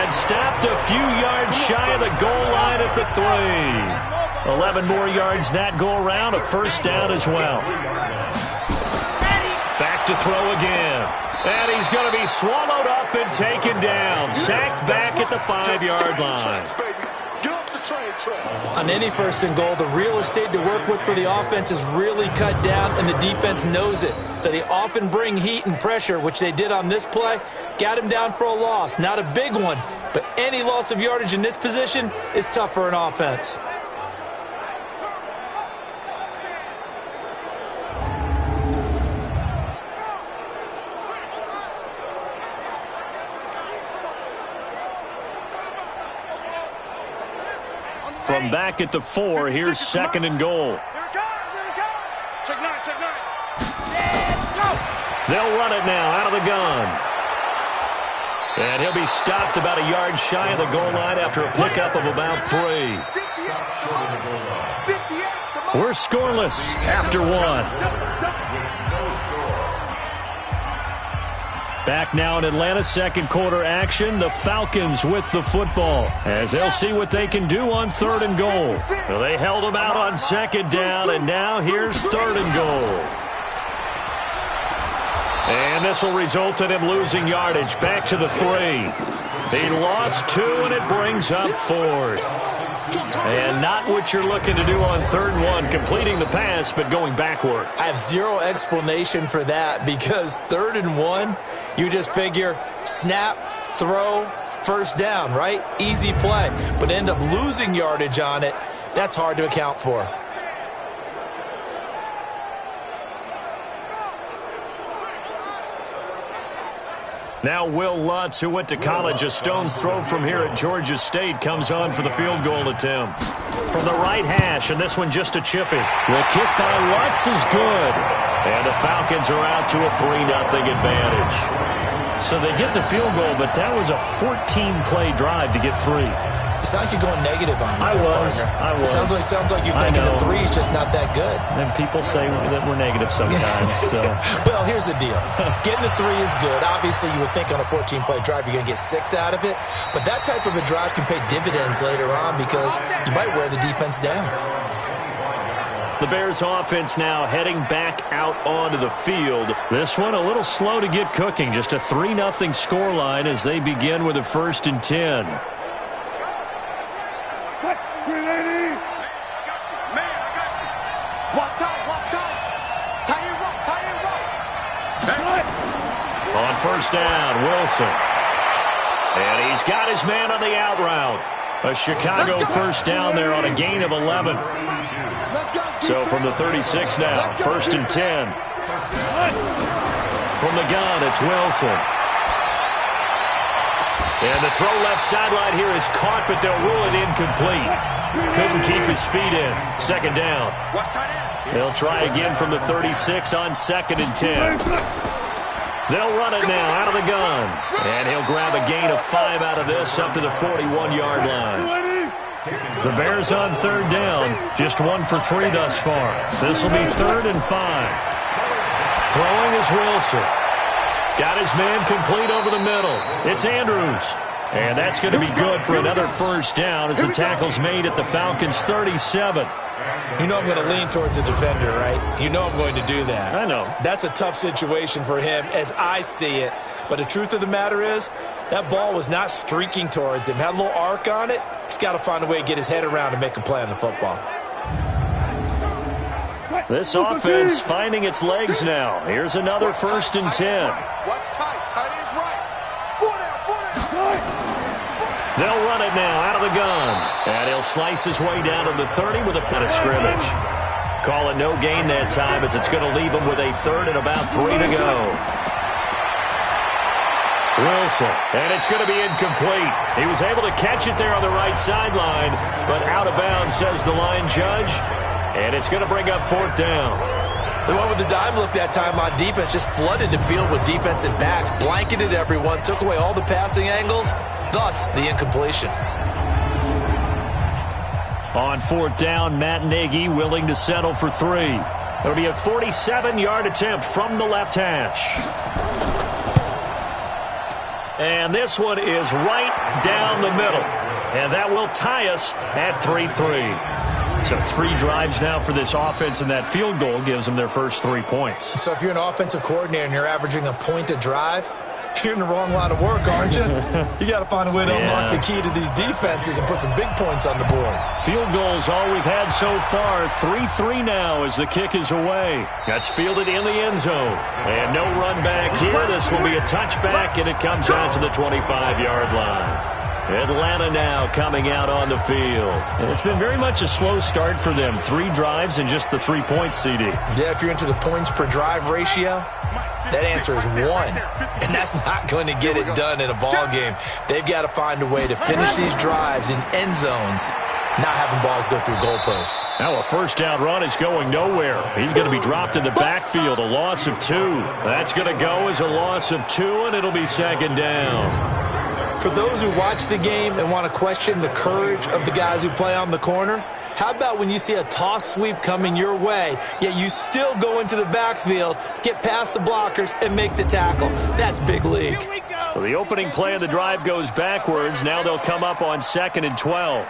And stopped a few yards shy of the goal line at the 3. 11 more yards that go around, a first down as well. Back to throw again. And he's going to be swallowed up and taken down. Sacked back at the 5-yard line. On any first and goal, the real estate to work with for the offense is really cut down, and the defense knows it. So they often bring heat and pressure, which they did on this play. Got him down for a loss. Not a big one, but any loss of yardage in this position is tough for an offense. From back at the 4, here's second and goal. They'll run it now out of the gun. And he'll be stopped about a yard shy of the goal line after a pickup of about 3. We're scoreless after 1. Back now in Atlanta, second quarter action. The Falcons with the football as they'll see what they can do on third and goal. Well, they held them out on second down, and now here's third and goal. And this will result in him losing yardage back to the 3. He lost 2, and it brings up 4th. And not what you're looking to do on third and 1, completing the pass, but going backward. I have zero explanation for that because third and 1, you just figure snap, throw, first down, right? Easy play. But end up losing yardage on it. That's hard to account for. Now Will Lutz, who went to college a stone's throw from here at Georgia State, comes on for the field goal attempt. From the right hash, and this one just a chippy. The kick by Lutz is good. And the Falcons are out to a 3-0 advantage. So they get the field goal, but that was a 14-play drive to get 3. It's not like you're going negative on me. I was. Sounds like you're thinking the 3 is just not that good. And people say that we're negative sometimes. So. Well, here's the deal. Getting the 3 is good. Obviously, you would think on a 14-play drive you're going to get 6 out of it. But that type of a drive can pay dividends later on because you might wear the defense down. The Bears offense now heading back out onto the field. This one a little slow to get cooking. Just a 3-0 scoreline as they begin with a 1st and 10. On first down, Wilson. And he's got his man on the out route. A Chicago first down there on a gain of 11. So from the 36 now, 1st and 10. From the gun, it's Wilson. And the throw left sideline here is caught, but they'll rule it incomplete. Couldn't keep his feet in. Second down. They'll try again from the 36 on 2nd and 10. They'll run it now out of the gun. And he'll grab a gain of 5 out of this up to the 41-yard line. The Bears on third down, just 1 for 3 thus far. This will be 3rd and 5. Throwing is Wilson. Got his man complete over the middle. It's Andrews. And that's going to be good for another first down as the tackle's made at the Falcons' 37. You know I'm going to lean towards the defender, right? You know I'm going to do that. I know. That's a tough situation for him as I see it. But the truth of the matter is, that ball was not streaking towards him. Had a little arc on it. He's got to find a way to get his head around and make a play on the football. This offense finding its legs now. Here's another 1st and 10. Watch tight. Tight is right. 4 down. They'll run it now out of the gun. And he'll slice his way down to the 30 with a pin of scrimmage. Call it no gain that time as it's going to leave him with a 3rd and about 3 to go. Wilson, and it's going to be incomplete. He was able to catch it there on the right sideline, but out of bounds, says the line judge. And it's going to bring up 4th down. The one with the dime look that time on defense just flooded the field with defensive backs, blanketed everyone, took away all the passing angles, thus the incompletion. On 4th down, Matt Nagy willing to settle for 3. It'll be a 47-yard attempt from the left hash. And this one is right down the middle. And that will tie us at 3-3. So 3 drives now for this offense, and that field goal gives them their first 3 points. So if you're an offensive coordinator and you're averaging a point a drive, you're in the wrong line of work, aren't you? You got to find a way to unlock the key to these defenses and put some big points on the board. Field goals all we've had so far. 3-3 now as the kick is away. That's fielded in the end zone. And no run back here. This will be a touchback, and it comes out to the 25-yard line. Atlanta now coming out on the field. And it's been very much a slow start for them. 3 drives and just the 3 points, CD. Yeah, if you're into the points per drive ratio, that answer is 1. And that's not going to get it done in a ball game. They've got to find a way to finish these drives in end zones, not having balls go through goalposts. Now a first down run is going nowhere. He's going to be dropped in the backfield, a loss of 2. That's going to go as a loss of 2, and it'll be second down. For those who watch the game and want to question the courage of the guys who play on the corner, how about when you see a toss sweep coming your way, yet you still go into the backfield, get past the blockers, and make the tackle? That's big league. So the opening play of the drive goes backwards. Now they'll come up on 2nd and 12.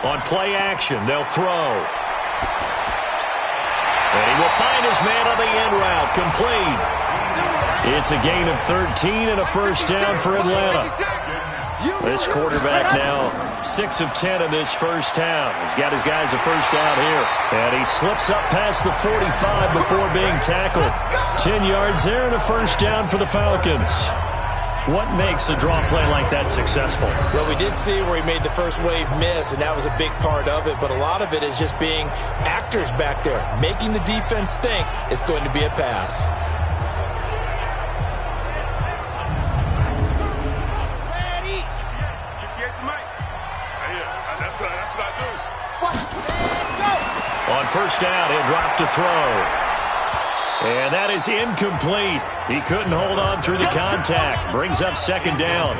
On play action, they'll throw. And he will find his man on the end route, complete. It's a gain of 13 and a first down for Atlanta. This quarterback now 6 of 10 in this first down. He's got his guys a first down here. And he slips up past the 45 before being tackled. 10 yards there and a first down for the Falcons. What makes a draw play like that successful? Well, we did see where he made the first wave miss, and that was a big part of it. But a lot of it is just being actors back there, making the defense think it's going to be a pass. On first down, he'll drop to throw. And that is incomplete. He couldn't hold on through the contact. Brings up second down.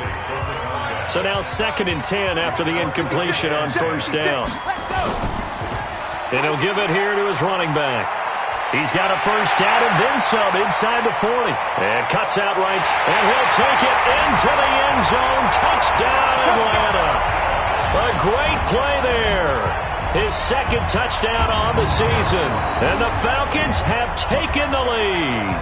So now 2nd and 10 after the incompletion on first down. And he'll give it here to his running back. He's got a first down and then some inside the 40. And cuts out right. And he'll take it into the end zone. Touchdown, Atlanta. A great play there. His 2nd touchdown on the season. And the Falcons have taken the lead.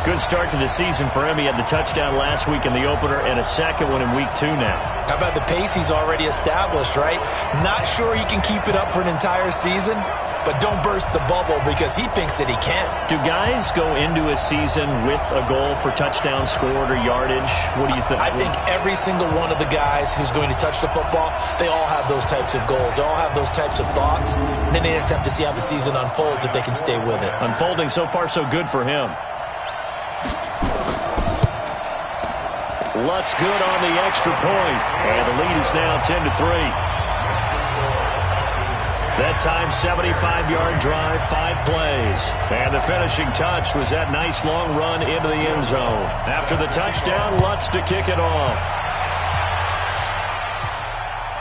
Good start to the season for him. He had the touchdown last week in the opener and a 2nd one in week 2 now. How about the pace he's already established, right? Not sure he can keep it up for an entire season, but don't burst the bubble because he thinks that he can. Do guys go into a season with a goal for touchdown scored or yardage? What do you think? I think every single one of the guys who's going to touch the football, they all have those types of goals. They all have those types of thoughts. And then they just have to see how the season unfolds if they can stay with it. Unfolding so far so good for him. Lutz good on the extra point. And the lead is now 10-3. That time, 75-yard drive, 5 plays. And the finishing touch was that nice long run into the end zone. After the touchdown, Lutz to kick it off.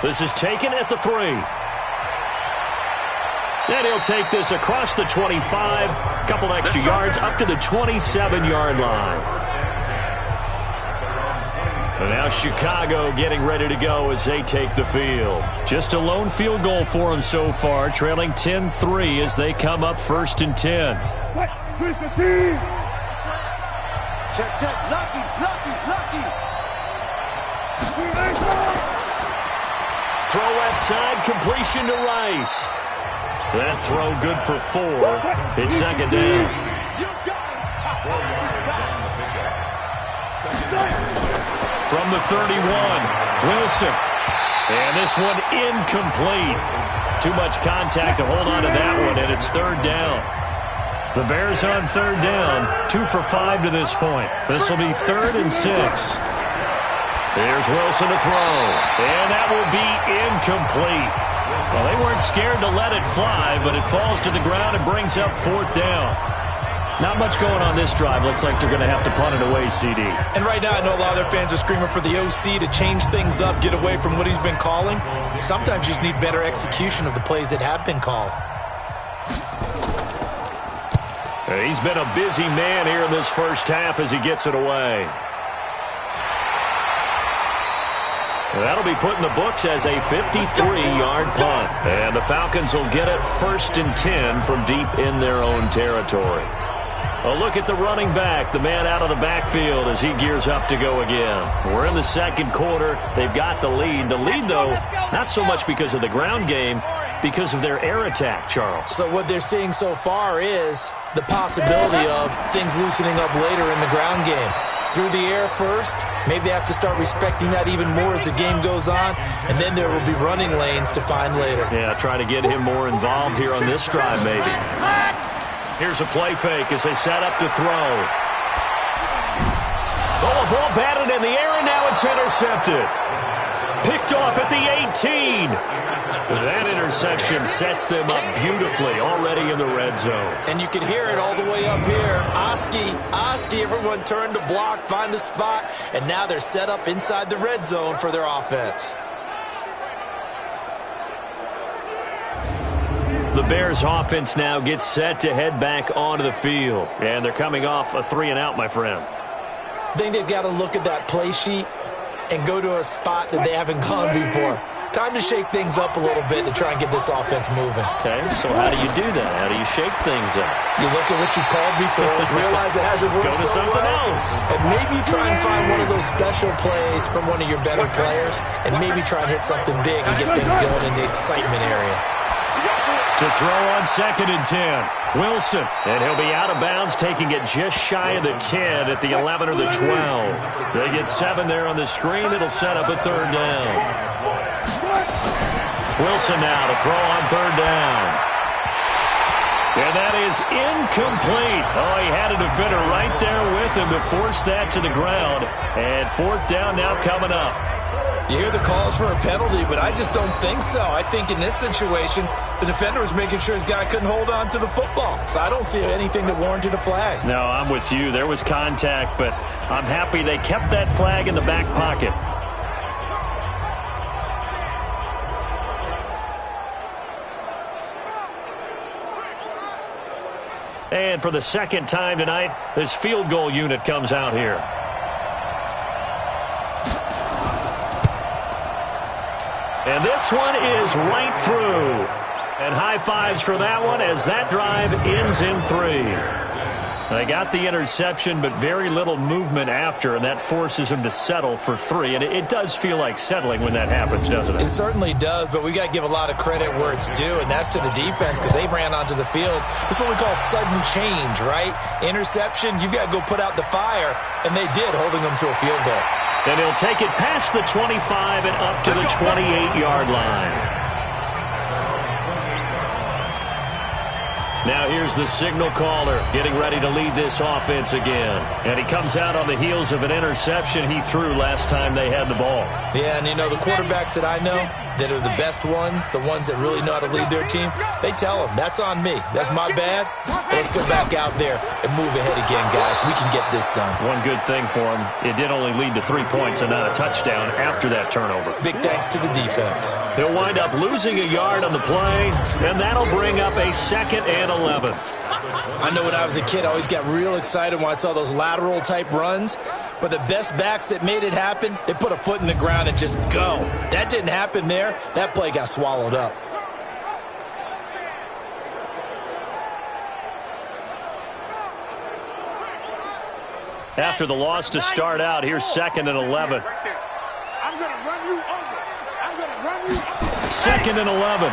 This is taken at the 3. And he'll take this across the 25, a couple extra yards, up to the 27-yard line. And now Chicago getting ready to go as they take the field. Just a lone field goal for them so far, trailing 10-3 as they come up 1st and 10. Check. Lucky. Throw left side, completion to Rice. That throw good for 4. It's 2nd down. From the 31, Wilson. And this one incomplete. Too much contact to hold on to that one, and it's 3rd down. The Bears on 3rd down, 2 for 5 to this point. This will be 3rd and 6. Here's Wilson to throw, and that will be incomplete. Well, they weren't scared to let it fly, but it falls to the ground and brings up 4th down. Not much going on this drive. Looks like they're going to have to punt it away, CD. And right now, I know a lot of their fans are screaming for the OC to change things up, get away from what he's been calling. Sometimes you just need better execution of the plays that have been called. He's been a busy man here in this first half as he gets it away. That'll be put in the books as a 53-yard punt. And the Falcons will get it 1st and 10 from deep in their own territory. A look at the running back, the man out of the backfield as he gears up to go again. We're in the second quarter. They've got the lead. The lead, though, not so much because of the ground game, because of their air attack, Charles. So what they're seeing so far is the possibility of things loosening up later in the ground game. Through the air first, maybe they have to start respecting that even more as the game goes on, and then there will be running lanes to find later. Yeah, try to get him more involved here on this drive, maybe. Here's a play fake as they set up to throw. Oh, a ball batted in the air, and now it's intercepted. Picked off at the 18. That interception sets them up beautifully already in the red zone. And you can hear it all the way up here. Oski, everyone turned to block, find a spot, and now they're set up inside the red zone for their offense. The Bears offense now gets set to head back onto the field. And they're coming off a 3-and-out, my friend. I think they've got to look at that play sheet and go to a spot that they haven't gone before. Time to shake things up a little bit to try and get this offense moving. Okay, so how do you do that? How do you shake things up? You look at what you called before, realize it hasn't worked so something well, else. And maybe try and find one of those special plays from one of your better players, and maybe try and hit something big and get things going in the excitement area. To throw on 2nd and 10. Wilson, and he'll be out of bounds, taking it just shy of the 10 at the 11 or the 12. They get 7 there on the screen. It'll set up a 3rd down. Wilson now to throw on 3rd down. And that is incomplete. Oh, he had a defender right there with him to force that to the ground. And 4th down now coming up. You hear the calls for a penalty, but I just don't think so. I think in this situation, the defender was making sure his guy couldn't hold on to the football. So I don't see anything that warranted a flag. No, I'm with you. There was contact, but I'm happy they kept that flag in the back pocket. And for the second time tonight, this field goal unit comes out here. And this one is right through. And high fives for that one as that drive ends in 3. They got the interception, but very little movement after, and that forces them to settle for 3. And it does feel like settling when that happens, doesn't it? It certainly does, but we got to give a lot of credit where it's due, and that's to the defense because they ran onto the field. That's what we call sudden change, right? Interception, you got to go put out the fire, and they did, holding them to a field goal. And he'll take it past the 25 and up to the 28-yard line. Now here's the signal caller getting ready to lead this offense again. And he comes out on the heels of an interception he threw last time they had the ball. Yeah, and you know, the quarterbacks that I know that are the best ones, the ones that really know how to lead their team, they tell them, that's on me. That's my bad. Let's go back out there and move ahead again, guys. We can get this done. One good thing for him, it did only lead to 3 points and not a touchdown after that turnover. Big thanks to the defense. He'll wind up losing a yard on the play, and that'll bring up a 2nd and 11. I know when I was a kid, I always got real excited when I saw those lateral type runs. But the best backs that made it happen, they put a foot in the ground and just go. That didn't happen there. That play got swallowed up. After the loss to start out, here's 2nd and 11. I'm going to run you over. I'm going to run you over. 2nd and 11.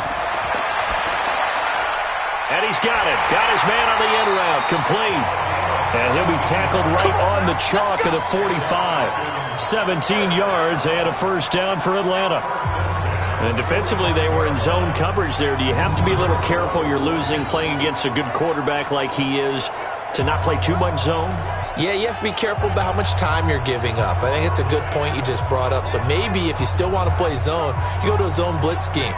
And he's got it. Got his man on the end route. Complete. And he'll be tackled right on the chalk of the 45. 17 yards and a 1st down for Atlanta. And defensively, they were in zone coverage there. Do you have to be a little careful you're losing playing against a good quarterback like he is to not play too much zone? Yeah, you have to be careful about how much time you're giving up. I think it's a good point you just brought up. So maybe if you still want to play zone, you go to a zone blitz scheme.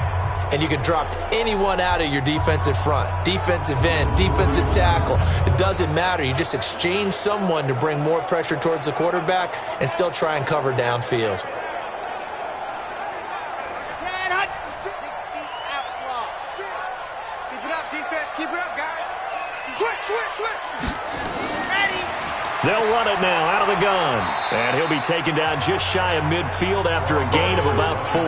And you can drop anyone out of your defensive front, defensive end, defensive tackle. It doesn't matter. You just exchange someone to bring more pressure towards the quarterback and still try and cover downfield. 60 out block. Keep it up, defense. Keep it up, guys. Switch. the gun. And he'll be taken down just shy of midfield after a gain of about 4.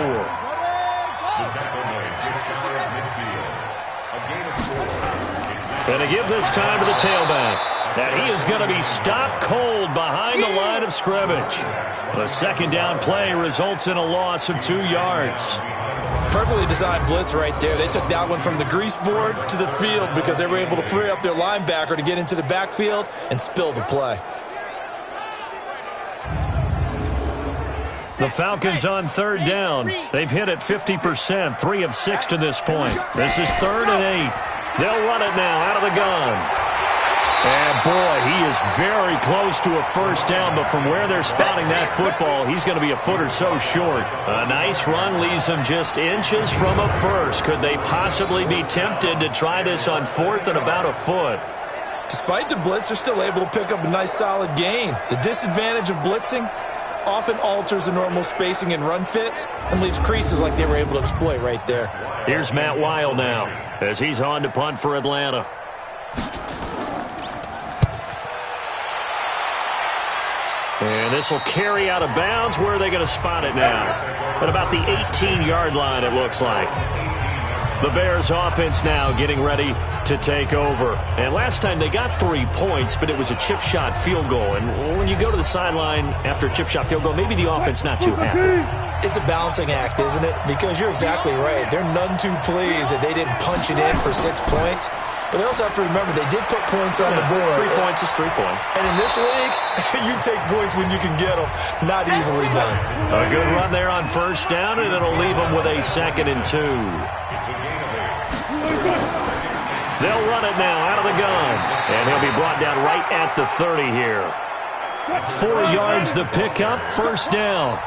And to give this time to the tailback. And he is going to be stopped cold behind the line of scrimmage. The second down play results in a loss of 2 yards. Perfectly designed blitz right there. They took that one from the grease board to the field because they were able to free up their linebacker to get into the backfield and spill the play. The Falcons on third down. They've hit it 50%, 3 of 6 to this point. This is 3rd and 8. They'll run it now out of the gun. And, boy, he is very close to a first down, but from where they're spotting that football, he's going to be a foot or so short. A nice run leaves them just inches from a first. Could they possibly be tempted to try this on 4th and about a foot? Despite the blitz, they're still able to pick up a nice solid gain. The disadvantage of blitzing often alters the normal spacing and run fits and leaves creases like they were able to exploit right there. Here's Matt Weil now as he's on to punt for Atlanta. And this will carry out of bounds. Where are they going to spot it now? At about the 18-yard line, it looks like. The Bears offense now getting ready to take over. And last time they got 3 points, but it was a chip shot field goal. And when you go to the sideline after a chip shot field goal, maybe the offense not too happy. It's a balancing act, isn't it? Because you're exactly right. They're none too pleased that they didn't punch it in for 6 points. But they also have to remember they did put points on the board. 3 points is 3 points. And in this league, you take points when you can get them. Not easily done. A good run there on first down, and it'll leave them with a 2nd and 2. They'll run it now out of the gun. And he'll be brought down right at the 30 here. 4 yards the pickup, first down.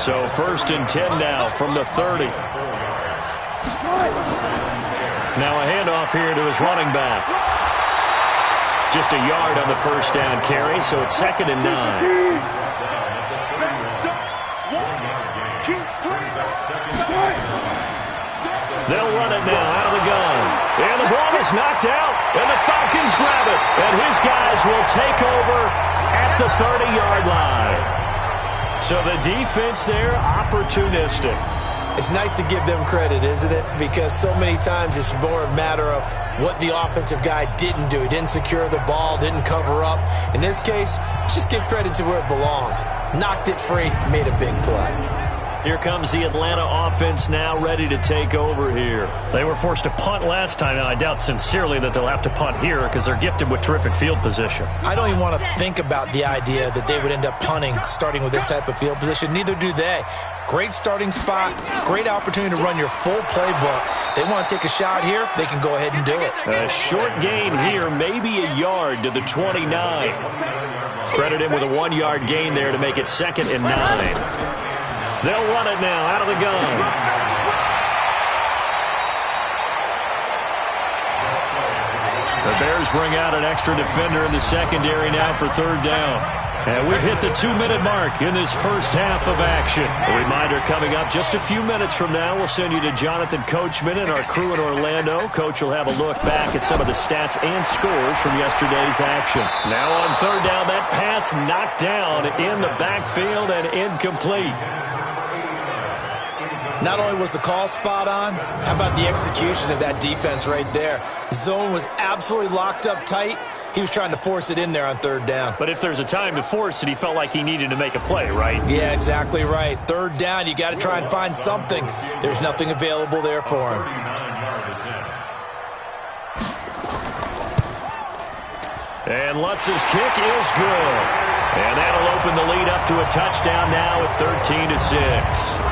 So 1st and 10 now from the 30. Now a handoff here to his running back. Just a yard on the first down carry, so it's 2nd and 9. They'll run it now out of the gun. And the ball is knocked out, and the Falcons grab it. And his guys will take over at the 30-yard line. So the defense there, opportunistic. It's nice to give them credit, isn't it? Because so many times it's more a matter of what the offensive guy didn't do. He didn't secure the ball, didn't cover up. In this case, let's just give credit to where it belongs. Knocked it free, made a big play. Here comes the Atlanta offense now ready to take over here. They were forced to punt last time, and I doubt sincerely that they'll have to punt here because they're gifted with terrific field position. I don't even want to think about the idea that they would end up punting starting with this type of field position. Neither do they. Great starting spot, great opportunity to run your full playbook. They want to take a shot here, they can go ahead and do it. A short gain here, maybe a yard to the 29. Credit him with a 1-yard gain there to make it 2nd and 9. They'll run it now out of the gun. The Bears bring out an extra defender in the secondary now for 3rd down. And we've hit the 2-minute mark in this first half of action. A reminder coming up just a few minutes from now. We'll send you to Jonathan Coachman and our crew in Orlando. Coach will have a look back at some of the stats and scores from yesterday's action. Now on 3rd down, that pass knocked down in the backfield and incomplete. Not only was the call spot on, how about the execution of that defense right there? Zone was absolutely locked up tight. He was trying to force it in there on 3rd down. But if there's a time to force it, he felt like he needed to make a play, right? Yeah, exactly right. 3rd down, you got to try and find something. There's nothing available there for him. And Lutz's kick is good. And that'll open the lead up to a touchdown now at 13-6.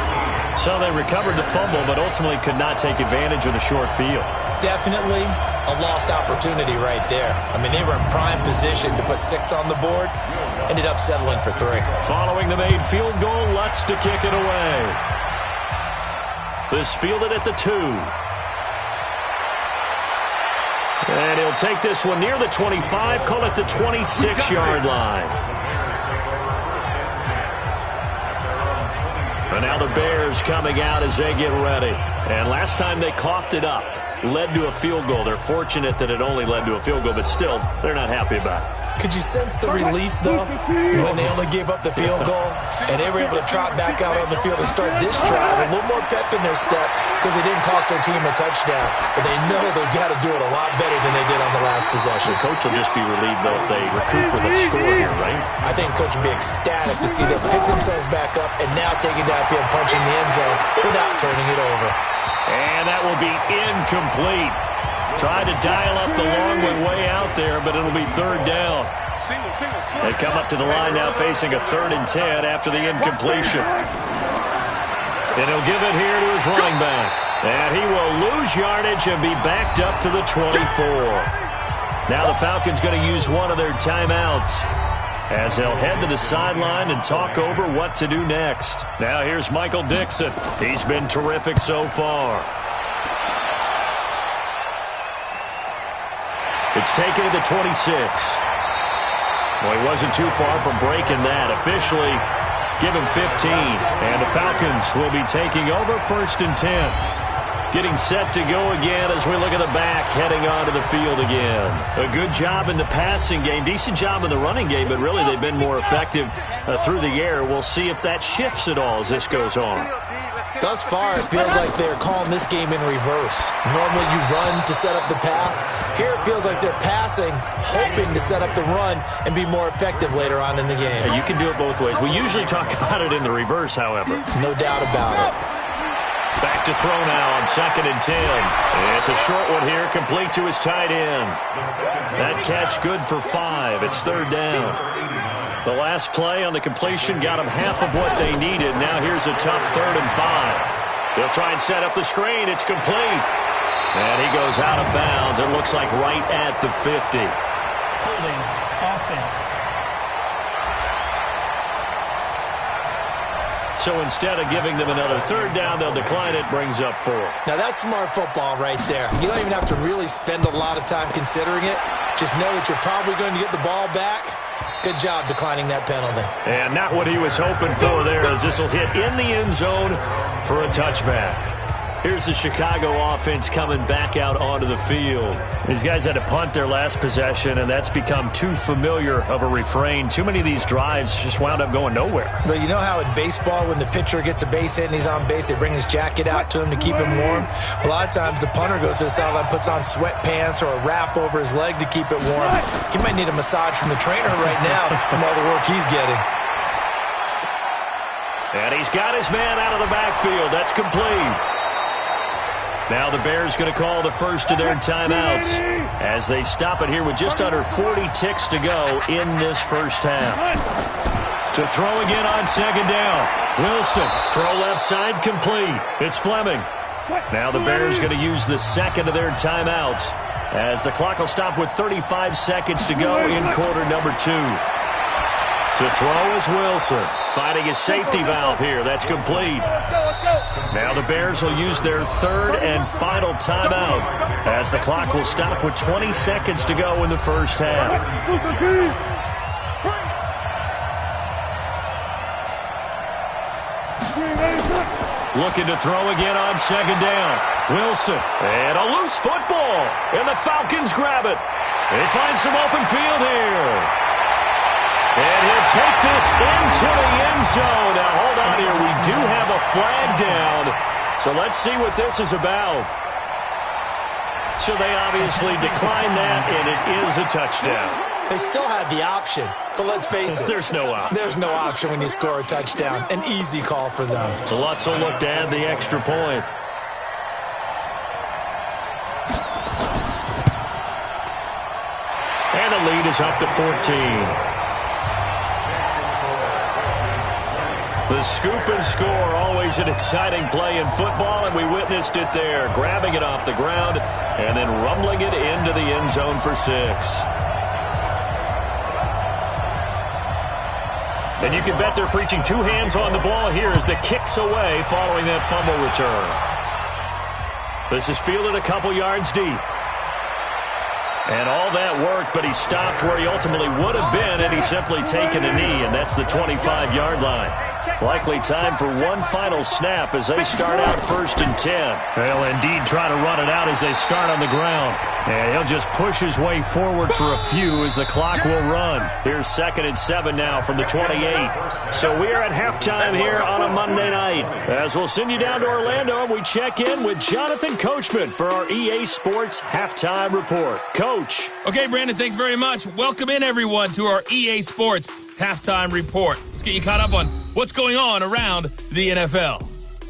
So they recovered the fumble, but ultimately could not take advantage of the short field. Definitely a lost opportunity right there. I mean, they were in prime position to put 6 on the board. Ended up settling for 3. Following the made field goal, Lutz to kick it away. This fielded at the 2. And he'll take this one near the 25, call it the 26-yard line. And now the Bears coming out as they get ready. And last time they coughed it up, led to a field goal. They're fortunate that it only led to a field goal, but still, they're not happy about it. Could you sense the relief, though, when they only gave up the field goal and they were able to trot back out on the field and start this drive? A little more pep in their step because they didn't cost their team a touchdown. But they know they've got to do it a lot better than they did on the last possession. The coach will just be relieved, though, if they recoup with a score here, right? I think coach will be ecstatic to see them pick themselves back up and now take it downfield and punch in the end zone without turning it over. And that will be incomplete. Tried to dial up the long one way out there, but it'll be third down. They come up to the line now facing a 3rd and 10 after the incompletion. And he'll give it here to his running back. And he will lose yardage and be backed up to the 24. Now the Falcons going to use one of their timeouts as they'll head to the sideline and talk over what to do next. Now here's Michael Dixon. He's been terrific so far. It's taken to the 26. Well, he wasn't too far from breaking that. Officially, give him 15. And the Falcons will be taking over 1st and 10. Getting set to go again as we look at the back, heading onto the field again. A good job in the passing game, decent job in the running game, but really they've been more effective through the air. We'll see if that shifts at all as this goes on. Thus far, it feels like they're calling this game in reverse. Normally you run to set up the pass. Here it feels like they're passing, hoping to set up the run and be more effective later on in the game. Yeah, you can do it both ways. We usually talk about it in the reverse, however. No doubt about it. Back to throw now on 2nd and 10. It's a short one here, complete to his tight end. That catch good for 5. It's 3rd down. The last play on the completion got them half of what they needed. Now here's a tough 3rd and 5. They'll try and set up the screen. It's complete. And he goes out of bounds. It looks like right at the 50. Holding offense. So instead of giving them another 3rd down, they'll decline it, brings up 4. Now that's smart football right there. You don't even have to really spend a lot of time considering it. Just know that you're probably going to get the ball back. Good job declining that penalty. And not what he was hoping for there, as this will hit in the end zone for a touchback. Here's the Chicago offense coming back out onto the field. These guys had to punt their last possession, and that's become too familiar of a refrain. Too many of these drives just wound up going nowhere. But you know how in baseball, when the pitcher gets a base hit and he's on base, they bring his jacket out to him to keep him warm? A lot of times the punter goes to the sideline, puts on sweatpants or a wrap over his leg to keep it warm. He might need a massage from the trainer right now from all the work he's getting. And he's got his man out of the backfield. That's complete. Now the Bears going to call the first of their timeouts as they stop it here with just under 40 ticks to go in this first half. To throw again on 2nd down. Wilson, throw left side, complete. It's Fleming. Now the Bears going to use the second of their timeouts as the clock will stop with 35 seconds to go in quarter number 2. To throw is Wilson, finding his safety valve here. That's complete. Now the Bears will use their 3rd and final timeout as the clock will stop with 20 seconds to go in the first half. Looking to throw again on 2nd down. Wilson, and a loose football, and the Falcons grab it. They find some open field here. And he'll take this into the end zone. Now, hold on here. We do have a flag down. So let's see what this is about. So they obviously declined that, and it is a touchdown. They still had the option, but let's face it. There's no option. There's no option when you score a touchdown. An easy call for them. Lutz will look to add the extra point. And the lead is up to 14. The scoop and score, always an exciting play in football, and we witnessed it there, grabbing it off the ground and then rumbling it into the end zone for 6. And you can bet they're preaching 2 hands on the ball here as the kick's away following that fumble return. This is fielded a couple yards deep. And all that worked, but he stopped where he ultimately would have been, and he's simply taken a knee, and that's the 25-yard line. Likely time for one final snap as they start out 1st and 10. They'll indeed try to run it out as they start on the ground. And he'll just push his way forward for a few as the clock will run. Here's 2nd and 7 now from the 28. So we are at halftime here on a Monday night. As we'll send you down to Orlando and we check in with Jonathan Coachman for our EA Sports Halftime Report. Coach. Okay, Brandon, thanks very much. Welcome in, everyone, to our EA Sports Halftime Report. Let's get you caught up on what's going on around the NFL.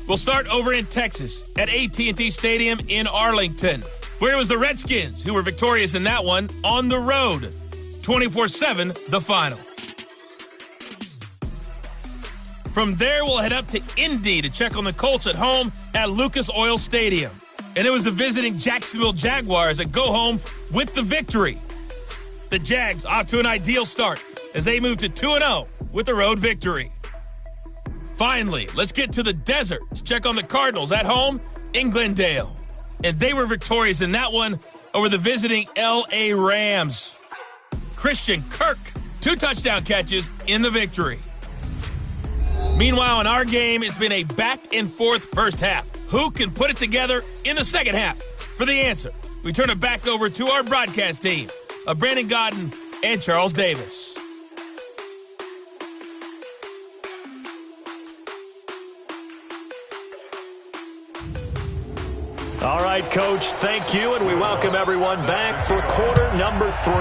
We'll start over in Texas at AT&T Stadium in Arlington, where it was the Redskins who were victorious in that one on the road. 24-7, the final. From there, we'll head up to Indy to check on the Colts at home at Lucas Oil Stadium. And it was the visiting Jacksonville Jaguars that go home with the victory. The Jags off to an ideal start as they move to 2-0 with a road victory. Finally, let's get to the desert to check on the Cardinals at home in Glendale. And they were victorious in that one over the visiting L.A. Rams. Christian Kirk, 2 touchdown catches in the victory. Meanwhile, in our game, it's been a back-and-forth first half. Who can put it together in the second half? For the answer, we turn it back over to our broadcast team of Brandon Godden and Charles Davis. All right, Coach, thank you, and we welcome everyone back for quarter number 3.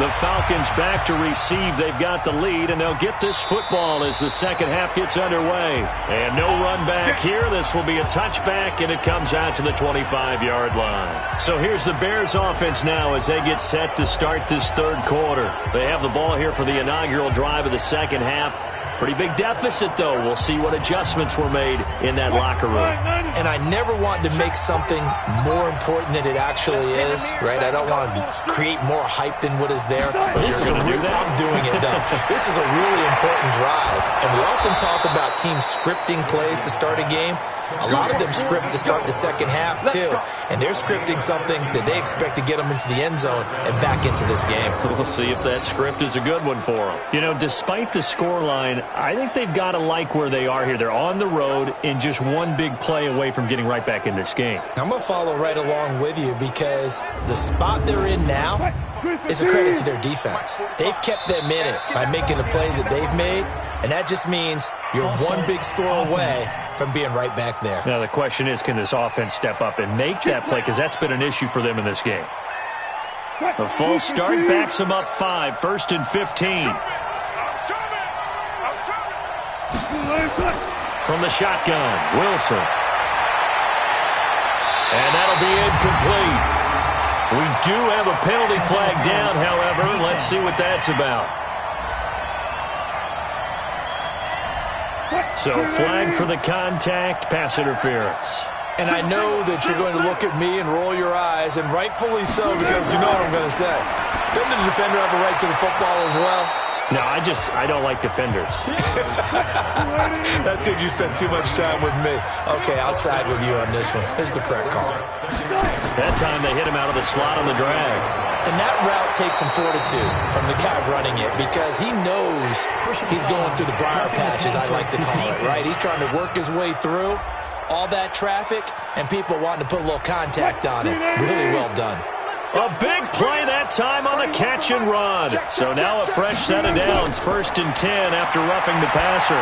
The Falcons back to receive. They've got the lead, and they'll get this football as the second half gets underway. And no run back here. This will be a touchback, and it comes out to the 25-yard line. So here's the Bears offense now as they get set to start this third quarter. They have the ball here for the inaugural drive of the second half. Pretty big deficit, though. We'll see what adjustments were made in that locker room. And I never want to make something more important than it actually is, right? I don't want to create more hype than what is there. But this is I'm doing it, though. This is a really important drive. And we often talk about teams scripting plays to start a game. A lot of them script to start the second half, too. And they're scripting something that they expect to get them into the end zone and back into this game. We'll see if that script is a good one for them. You know, despite the scoreline, I think they've got to like where they are here. They're on the road and just one big play away from getting right back in this game. I'm going to follow right along with you because the spot they're in now is a credit to their defense. They've kept them in it by making the plays that they've made, and that just means you're one big score away from being right back there. Now, the question is, can this offense step up and make that play? Because that's been an issue for them in this game. A false start backs them up 5, 1st and 15. From the shotgun, Wilson. And that'll be incomplete. We do have a penalty flag down, however. Let's see what that's about. So flag for the contact, pass interference. And I know that you're going to look at me and roll your eyes, and rightfully so, because you know what I'm going to say. Doesn't the defender have a right to the football as well? No, I don't like defenders. That's because you spent too much time with me. Okay, I'll side with you on this one. This is the correct call. That time they hit him out of the slot on the drag. And that route takes some fortitude from the guy running it because he knows he's going through the briar patch, as I like to call it, right? He's trying to work his way through all that traffic and people wanting to put a little contact on it. Really well done. A big play that time on the catch and run. So now a fresh set of downs, 1st and 10 after roughing the passer.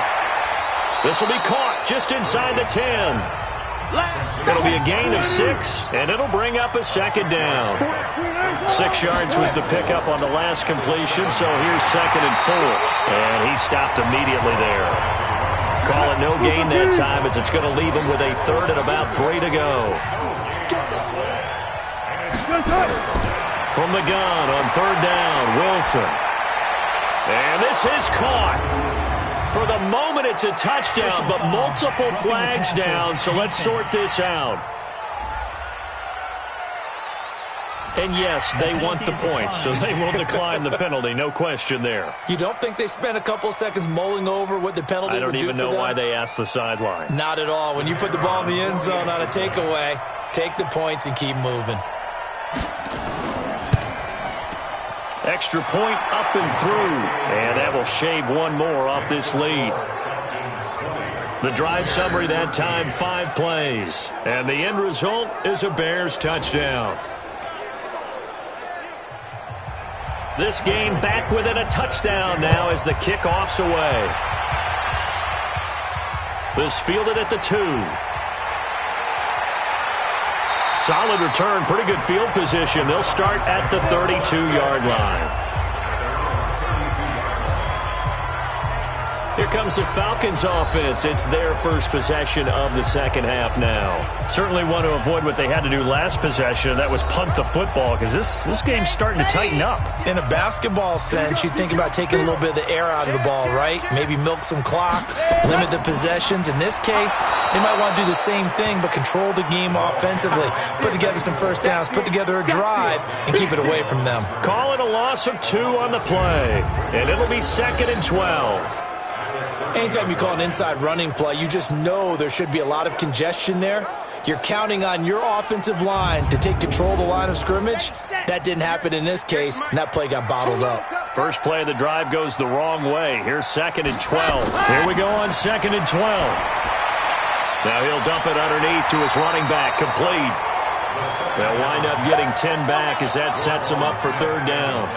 This will be caught just inside the 10. It'll be a gain of 6, and it'll bring up a second down. 6 yards was the pickup on the last completion, so here's 2nd and 4. And he stopped immediately there. Call it no gain that time as it's going to leave him with a 3rd and about 3 to go. From the gun on 3rd down, Wilson. And this is caught. For the moment, it's a touchdown, but multiple flags down, so let's sort this out. And yes, they want the points, so they will decline the penalty, no question there. You don't think they spent a couple of seconds mulling over what the penalty would do for them? I don't even know why they asked the sideline. Not at all. When you put the ball in the end zone on a takeaway, take the points and keep moving. Extra point up and through. And that will shave one more off this lead. The drive summary that time, 5 plays. And the end result is a Bears touchdown. This game back within a touchdown now as the kickoff's away. This fielded at the 2. Solid return, pretty good field position. They'll start at the 32-yard line. Here comes the Falcons offense. It's their first possession of the second half now. Certainly want to avoid what they had to do last possession. That was punt the football because this game's starting to tighten up. In a basketball sense, you think about taking a little bit of the air out of the ball, right? Maybe milk some clock, limit the possessions. In this case, they might want to do the same thing but control the game offensively. Put together some first downs, put together a drive, and keep it away from them. Call it a loss of 2 on the play, and it'll be 2nd and 12. Anytime you call an inside running play, you just know there should be a lot of congestion there. You're counting on your offensive line to take control of the line of scrimmage. That didn't happen in this case, and that play got bottled up. First play of the drive goes the wrong way. Here's 2nd and 12. Here we go on 2nd and 12. Now he'll dump it underneath to his running back, complete. They'll wind up getting 10 back as that sets him up for 3rd down.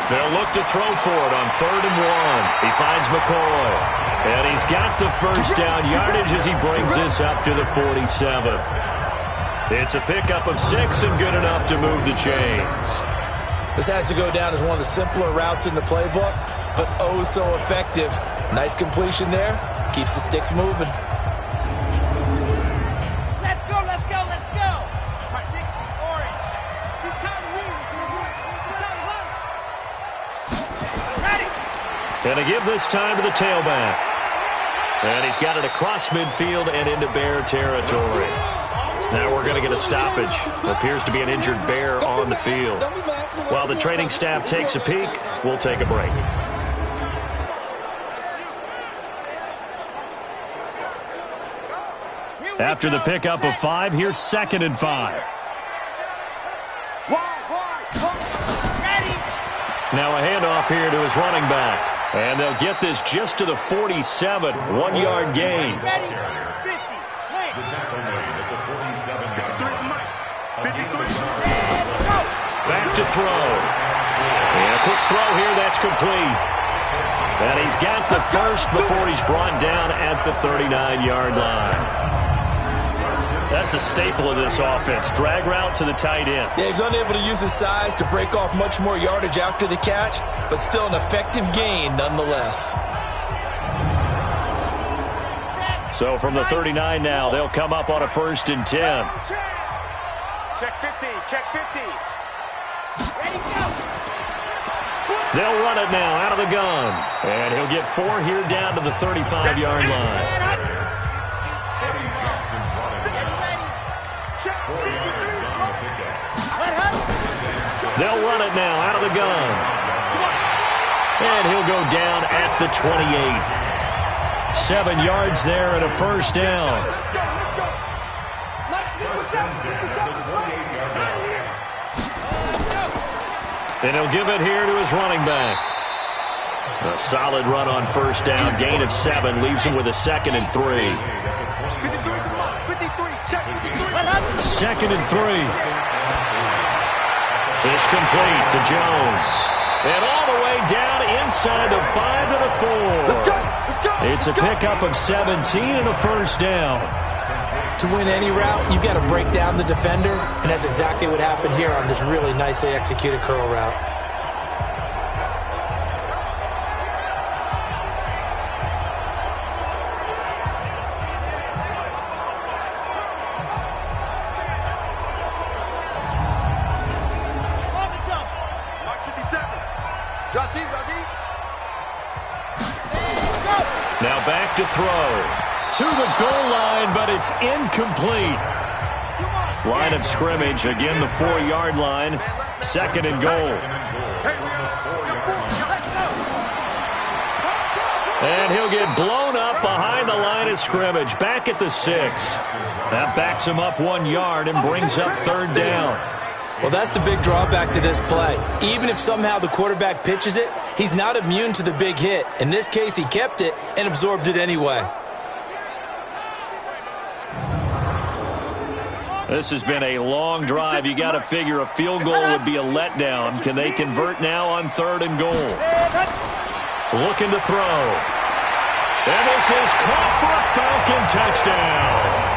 They'll look to throw for it on 3rd and 1. He finds McCoy. And he's got the first down yardage as he brings this up to the 47. It's a pickup of 6 and good enough to move the chains. This has to go down as one of the simpler routes in the playbook, but oh so effective. Nice completion there. Keeps the sticks moving. Let's go, let's go, let's go. My 60, orange. It's time to win. It's time to run. Ready. And to give this time to the tailback. And he's got it across midfield and into Bear territory. Now we're going to get a stoppage. Appears to be an injured Bear on the field. While the training staff takes a peek, we'll take a break. After the pickup of 5, here's 2nd and 5. Now a handoff here to his running back. And they'll get this just to the 47, 1-yard gain. Back to throw. And a quick throw here, that's complete. And he's got the first before he's brought down at the 39-yard line. That's a staple of this offense. Drag route to the tight end. Yeah, he's unable to use his size to break off much more yardage after the catch, but still an effective gain nonetheless. So from the 39 now, they'll come up on a 1st and 10. Check 50, check 50. Ready, go. They'll run it now out of the gun. And he'll get 4 here down to the 35-yard line. They'll run it now out of the gun. And he'll go down at the 28. 7 yards there and a 1st down. And he'll give it here to his running back. A solid run on 1st down. Gain of 7 leaves him with a 2nd and 3. 2nd and 3. It's complete to Jones. And all the way down inside the 5 to the 4. It's a pickup of 17 and a 1st down. To win any route, you've got to break down the defender, and that's exactly what happened here on this really nicely executed curl route. Now back to throw. To the goal line, but it's incomplete. Line of scrimmage, again the 4-yard line. 2nd and goal. And he'll get blown up behind the line of scrimmage. Back at the 6. That backs him up 1 yard and brings up 3rd down. Well, that's the big drawback to this play. Even if somehow the quarterback pitches it, he's not immune to the big hit. In this case, he kept it and absorbed it anyway. This has been a long drive. You got to figure a field goal would be a letdown. Can they convert now on 3rd and goal? Looking to throw. And this is caught for a Falcon touchdown.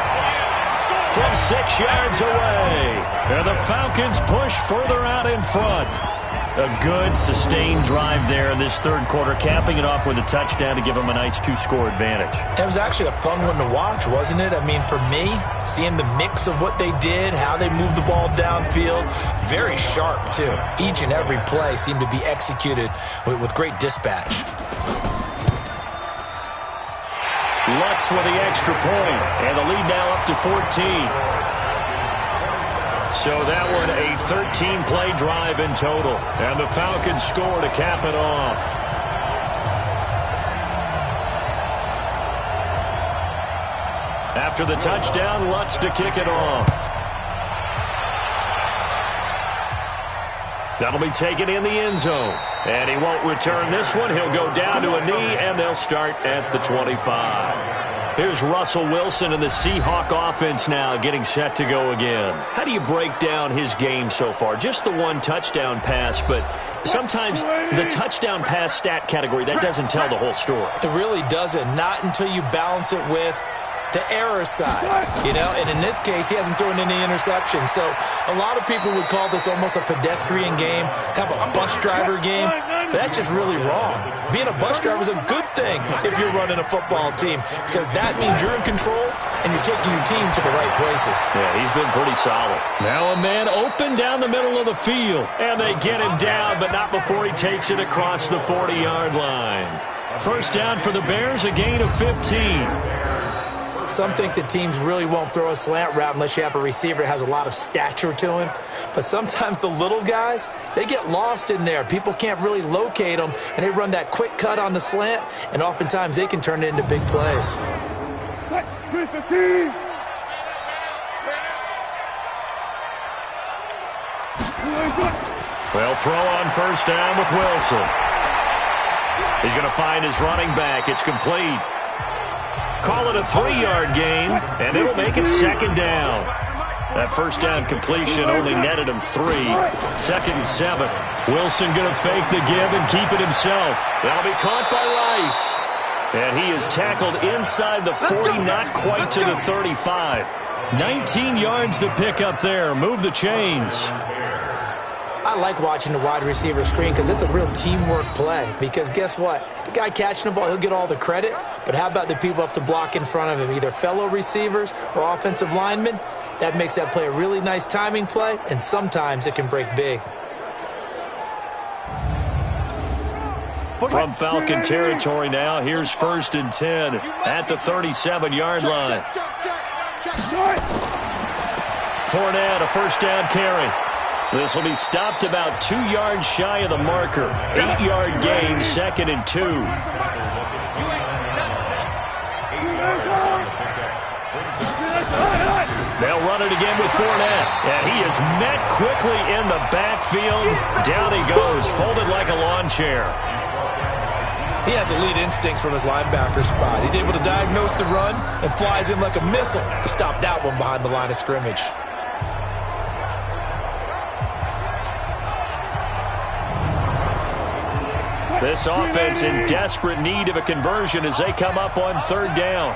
From 6 yards away. And the Falcons push further out in front. A good, sustained drive there in this 3rd quarter, capping it off with a touchdown to give them a nice 2-score advantage. It was actually a fun one to watch, wasn't it? I mean, for me, seeing the mix of what they did, how they moved the ball downfield, very sharp, too. Each and every play seemed to be executed with great dispatch. Lutz with the extra point, and the lead now up to 14. So that one a 13-play drive in total, and the Falcons score to cap it off. After the touchdown, Lutz to kick it off. That'll be taken in the end zone, and he won't return this one. He'll go down to a knee, and they'll start at the 25. Here's Russell Wilson and the Seahawk offense now getting set to go again. How do you break down his game so far? Just the one touchdown pass, but sometimes the touchdown pass stat category, that doesn't tell the whole story. It really doesn't. Not until you balance it with the error side, you know, and in this case, he hasn't thrown any interceptions. So a lot of people would call this almost a pedestrian game, kind of a bus driver game, but that's just really wrong. Being a bus driver is a good thing if you're running a football team, because that means you're in control and you're taking your team to the right places. Yeah, he's been pretty solid. Now a man open down the middle of the field, and they get him down, but not before he takes it across the 40-yard line. First down for the Bears, a gain of 15. Some think that teams really won't throw a slant route unless you have a receiver that has a lot of stature to him. But sometimes the little guys, they get lost in there. People can't really locate them, and they run that quick cut on the slant, and oftentimes they can turn it into big plays. Well, throw on first down with Wilson. He's going to find his running back. It's complete. Call it a 3-yard gain, and it'll make it second down. That first down completion only netted him 3. 2nd and 7. Wilson going to fake the give and keep it himself. That'll be caught by Rice. And he is tackled inside the 40, not quite to the 35. 19 yards to pick up there. Move the chains. I like watching the wide receiver screen because it's a real teamwork play. Because guess what? The guy catching the ball, he'll get all the credit. But how about the people up to block in front of him, either fellow receivers or offensive linemen? That makes that play a really nice timing play, and sometimes it can break big. From Falcon territory now, here's 1st and 10 at the 37-yard line. Fournette, a first down carry. This will be stopped about 2 yards shy of the marker. 8-yard gain, 2nd and 2. They'll run it again with Fournette. And he is met quickly in the backfield. Down he goes, folded like a lawn chair. He has elite instincts from his linebacker spot. He's able to diagnose the run and flies in like a missile to stop that one behind the line of scrimmage. This offense in desperate need of a conversion as they come up on 3rd down.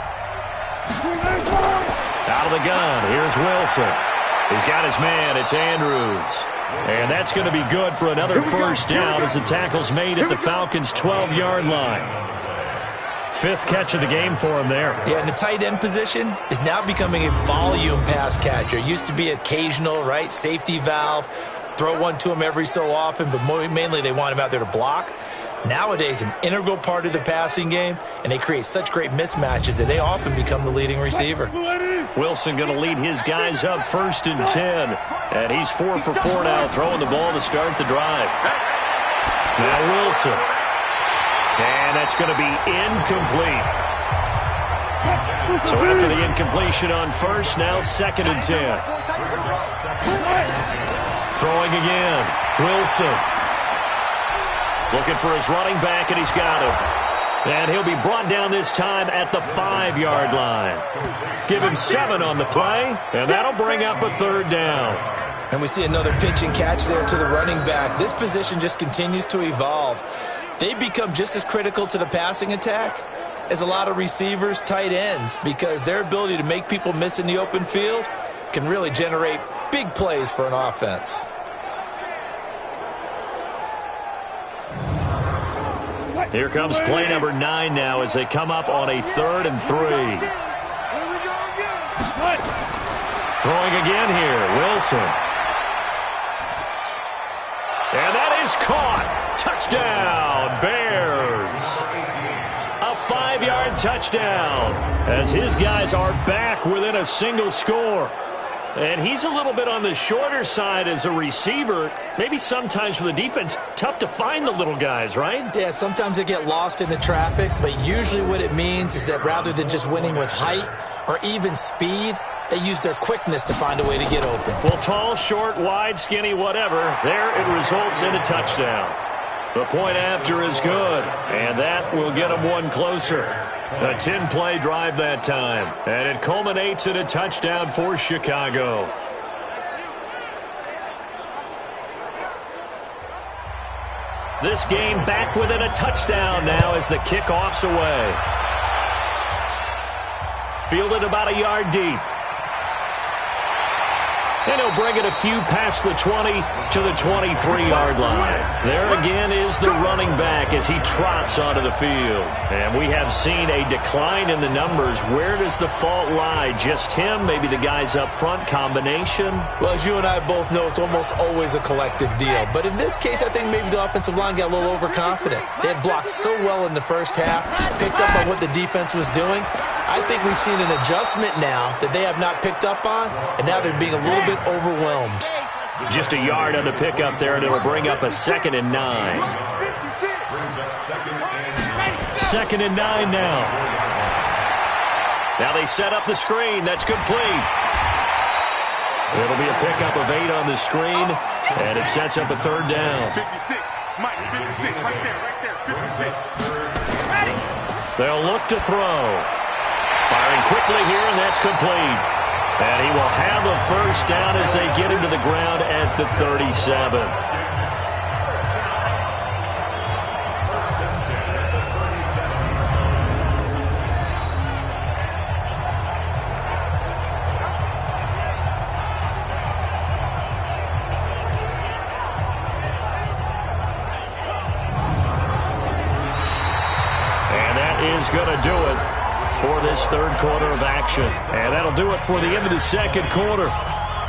Out of the gun, here's Wilson. He's got his man, it's Andrews. And that's going to be good for another first down as the tackle's made at the Falcons' 12-yard line. 5th catch of the game for him there. Yeah, and the tight end position is now becoming a volume pass catcher. It used to be occasional, right? Safety valve. Throw one to him every so often, but mainly they want him out there to block. Nowadays, an integral part of the passing game, and they create such great mismatches that they often become the leading receiver. Wilson going to lead his guys up 1st and 10. And he's 4 for 4 now, throwing the ball to start the drive. Now Wilson. And that's going to be incomplete. So after the incompletion on first, now 2nd and 10. Throwing again. Wilson. Looking for his running back, and he's got him. And he'll be brought down this time at the 5-yard line. Give him 7 on the play, and that'll bring up a 3rd down. And we see another pitch and catch there to the running back. This position just continues to evolve. They become just as critical to the passing attack as a lot of receivers, tight ends, because their ability to make people miss in the open field can really generate big plays for an offense. Here comes play number 9 now as they come up on a 3rd and 3. Throwing again here, Wilson. And that is caught. Touchdown, Bears. A 5-yard touchdown as his guys are back within a single score. And he's a little bit on the shorter side as a receiver. Maybe sometimes for the defense, tough to find the little guys, right? Yeah, sometimes they get lost in the traffic, but usually what it means is that rather than just winning with height or even speed, they use their quickness to find a way to get open. Well, tall, short, wide, skinny, whatever, there it results in a touchdown. The point after is good, and that will get them one closer. A 10-play drive that time, and it culminates in a touchdown for Chicago. This game back within a touchdown now as the kickoff's away. Fielded about a yard deep. And he'll bring it a few past the 20 to the 23-yard line. There again is the running back as he trots onto the field. And we have seen a decline in the numbers. Where does the fault lie? Just him? Maybe the guys up front? Combination? Well, as you and I both know, it's almost always a collective deal. But in this case, I think maybe the offensive line got a little overconfident. They had blocked so well in the first half, picked up on what the defense was doing. I think we've seen an adjustment now that they have not picked up on, and now they're being a little bit overwhelmed. Just a yard on the pickup there, and it'll bring up a 2nd and 9. 2nd and 9 now. Now they set up the screen. That's complete. It'll be a pickup of 8 on the screen, and it sets up a 3rd down. 56. Mike, 56. Right there. 56. They'll look to throw. Firing quickly here, and that's complete. And he will have a 1st down as they get him to the ground at the 37. And that is going to do it for this 3rd quarter of action. And that'll do it for the end of the 2nd quarter.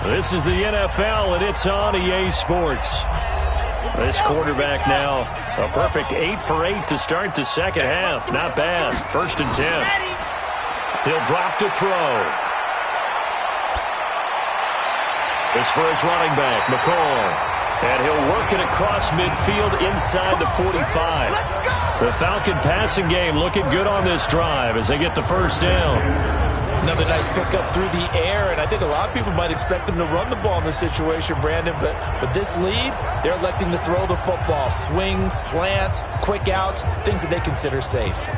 This is the NFL, and it's on EA Sports. This quarterback now, a perfect 8 for 8 to start the 2nd half. Not bad. 1st and 10. He'll drop to throw. It's for his running back, McCall. And he'll work it across midfield inside the 45. The Falcon passing game looking good on this drive as they get the 1st down. Another nice pickup through the air, and I think a lot of people might expect them to run the ball in this situation, Brandon, but with this lead, they're electing to throw the football. Swings, slants, quick outs, things that they consider safe.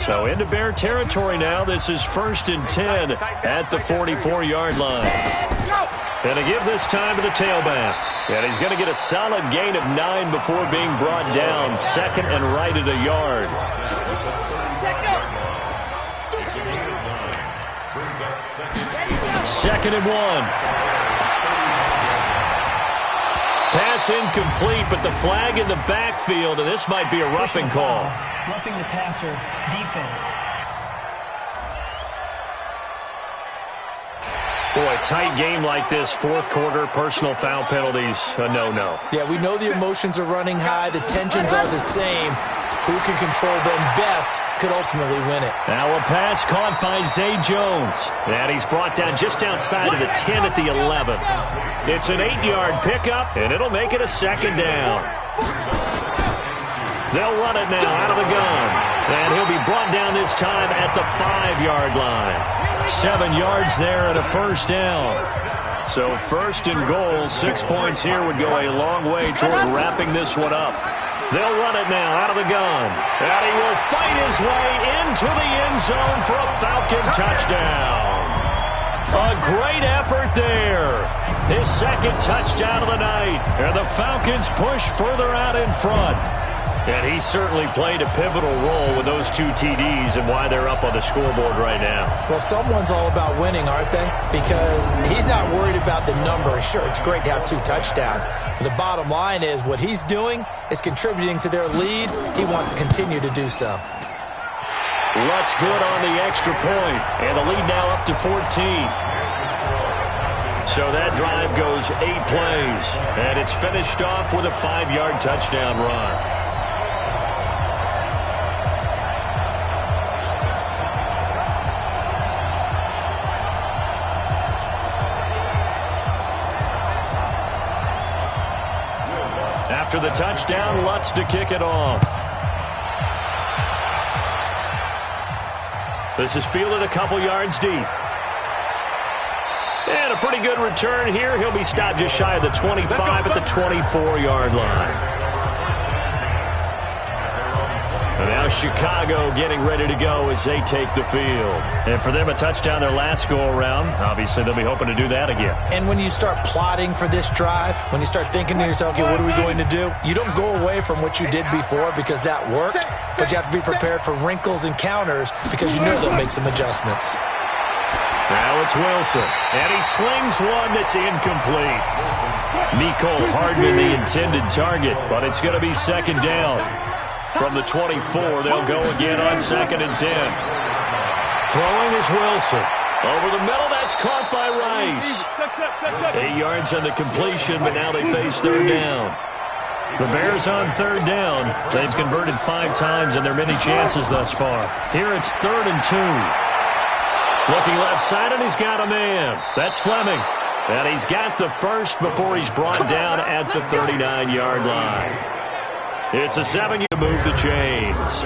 So into Bear territory now. This is 1st and 10 at the 44-yard line. And to give this time to the tailback. And he's going to get a solid gain of 9 before being brought down. 2nd and right at a yard. 2nd and 1. Pass incomplete, but the flag in the backfield, and this might be a roughing call. Roughing the passer, defense. Boy, a tight game like this, 4th quarter, personal foul penalties, a no-no. Yeah, we know the emotions are running high, the tensions are the same. Who can control them best could ultimately win it. Now a pass caught by Zay Jones. And he's brought down just outside of the 10 at the 11. It's an 8-yard pickup, and it'll make it a 2nd down. They'll run it now out of the gun. And he'll be brought down this time at the 5-yard line. 7 yards there and a first down. So first and goal, 6 points here would go a long way toward wrapping this one up. They'll run it now out of the gun. And he will fight his way into the end zone for a Falcon touchdown. A great effort there. His second touchdown of the night. And the Falcons push further out in front. And he certainly played a pivotal role with those 2 TDs and why they're up on the scoreboard right now. Well, someone's all about winning, aren't they? Because he's not worried about the number. Sure, it's great to have 2 touchdowns. But the bottom line is what he's doing is contributing to their lead. He wants to continue to do so. Lutz good on the extra point. And the lead now up to 14. So that drive goes 8 plays. And it's finished off with a 5-yard touchdown run. After the touchdown, Lutz to kick it off. This is fielded a couple yards deep. And a pretty good return here. He'll be stopped just shy of the 25 at the 24-yard line. And now Chicago getting ready to go as they take the field. And for them, a touchdown their last go-around. Obviously, they'll be hoping to do that again. And when you start plotting for this drive, when you start thinking to yourself, okay, what are we going to do? You don't go away from what you did before because that worked, but you have to be prepared for wrinkles and counters because you know they'll make some adjustments. Now it's Wilson, and he slings one that's incomplete. Nicole Hardman, the intended target, but it's going to be second down. From the 24, they'll go again on 2nd and 10. Throwing is Wilson. Over the middle, that's caught by Rice. 8 yards on the completion, but now they face third down. The Bears on third down. They've converted 5 times in their many chances thus far. Here it's 3rd and 2. Looking left side, and he's got a man. That's Fleming. And he's got the first before he's brought down at the 39-yard line. It's a 7 to move the chains.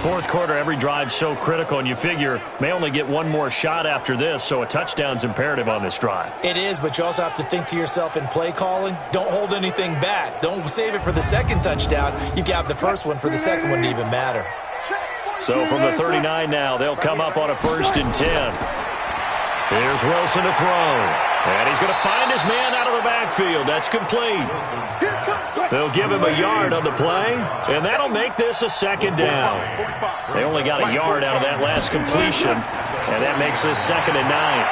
Fourth quarter, every drive's so critical, and you figure may only get one more shot after this, so a touchdown's imperative on this drive. It is, but you also have to think to yourself in play calling, don't hold anything back. Don't save it for the second touchdown. You got the first one for the second one to even matter. So from the 39 now, they'll come up on a 1st and 10. Here's Wilson to throw. And he's going to find his man out of the backfield. That's complete. They'll give him a yard on the play, and that'll make this a second down. They only got a yard out of that last completion, and that makes this 2nd and 9.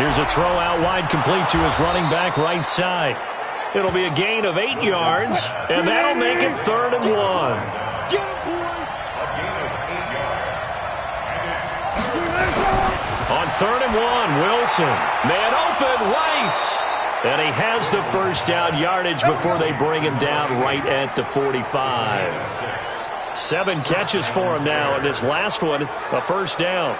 Here's a throw out wide, complete to his running back right side. It'll be a gain of 8 yards, and that'll make it 3rd and 1. On 3rd and 1, Wilson. Man open, Rice. And he has the first down yardage before they bring him down right at the 45. 7 catches for him now, and this last one, a first down.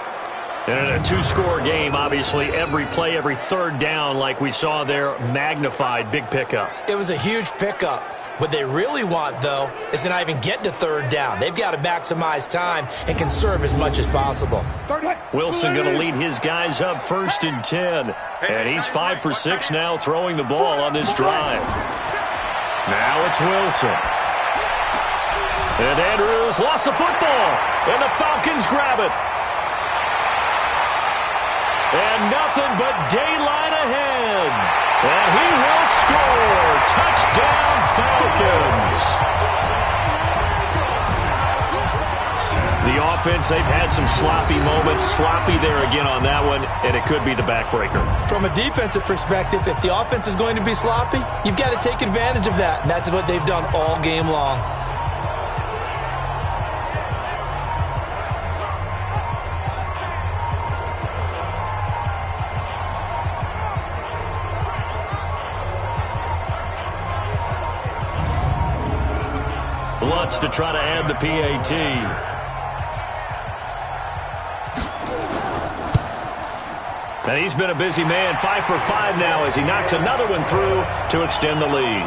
And in a 2-score game, obviously, every play, every third down, like we saw there, magnified, big pickup. It was a huge pickup. What they really want, though, is to not even get to 3rd down. They've got to maximize time and conserve as much as possible. Wilson going to lead his guys up 1st and 10. And he's 5 for 6 now throwing the ball on this drive. Now it's Wilson. And Andrews lost the football. And the Falcons grab it. And nothing but daylight ahead. And he will score. Touchdown, Falcons. The offense, they've had some sloppy moments. Sloppy there again on that one, and it could be the backbreaker. From a defensive perspective, if the offense is going to be sloppy, you've got to take advantage of that, and that's what they've done all game long. Lutz to try to add the PAT. And he's been a busy man, 5 for 5 now as he knocks another one through to extend the lead.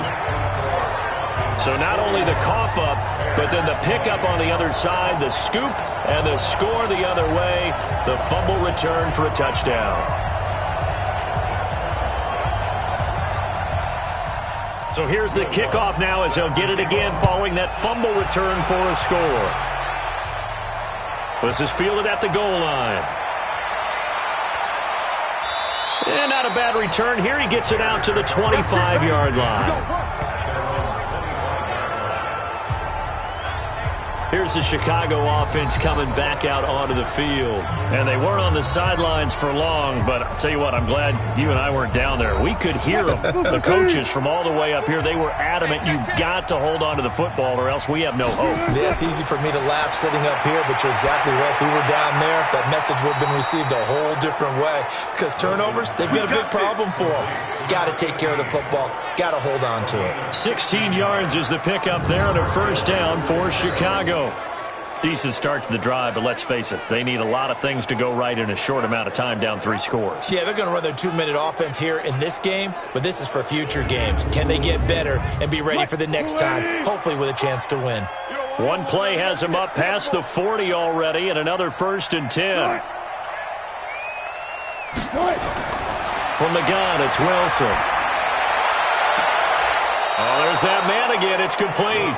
So not only the cough up, but then the pickup on the other side, the scoop, and the score the other way. The fumble return for a touchdown. So here's the kickoff now as he'll get it again following that fumble return for a score. This is fielded at the goal line. And not a bad return here. He gets it out to the 25-yard line. Here's the Chicago offense coming back out onto the field. And they weren't on the sidelines for long, but I'll tell you what, I'm glad you and I weren't down there. We could hear them. The coaches from all the way up here, they were adamant, you've got to hold on to the football or else we have no hope. Yeah, it's easy for me to laugh sitting up here, but you're exactly right. If we were down there, that message would have been received a whole different way. Because turnovers, they've been a big problem for them. Got to take care of the football. Got to hold on to it. 16 yards is the pickup there and a first down for Chicago. Decent start to the drive, but let's face it, they need a lot of things to go right in a short amount of time down 3 scores. Yeah, they're going to run their 2-minute offense here in this game, but this is for future games. Can they get better and be ready for the next time, hopefully with a chance to win? One play has him up past the 40 already, and another 1st and 10. From the gun, it's Wilson. Oh, there's that man again. It's complete.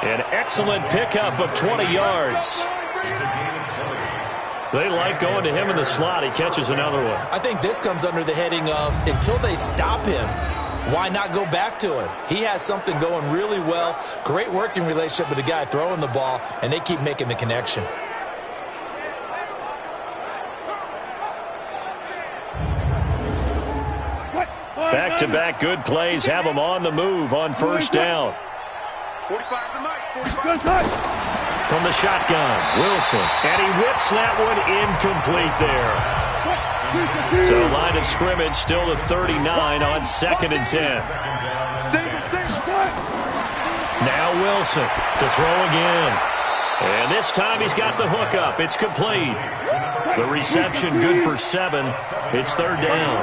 An excellent pickup of 20 yards. They like going to him in the slot. He catches another one. I think this comes under the heading of until they stop him, why not go back to it? He has something going really well. Great working relationship with the guy throwing the ball, and they keep making the connection. Back-to-back good plays have him on the move on first down. 45 to Mike. 45. From the shotgun, Wilson. And he whips that one incomplete there. So line of scrimmage still to 39 on 2nd and 10. Now Wilson to throw again. And this time he's got the hook up. It's complete. The reception good for 7. It's 3rd down.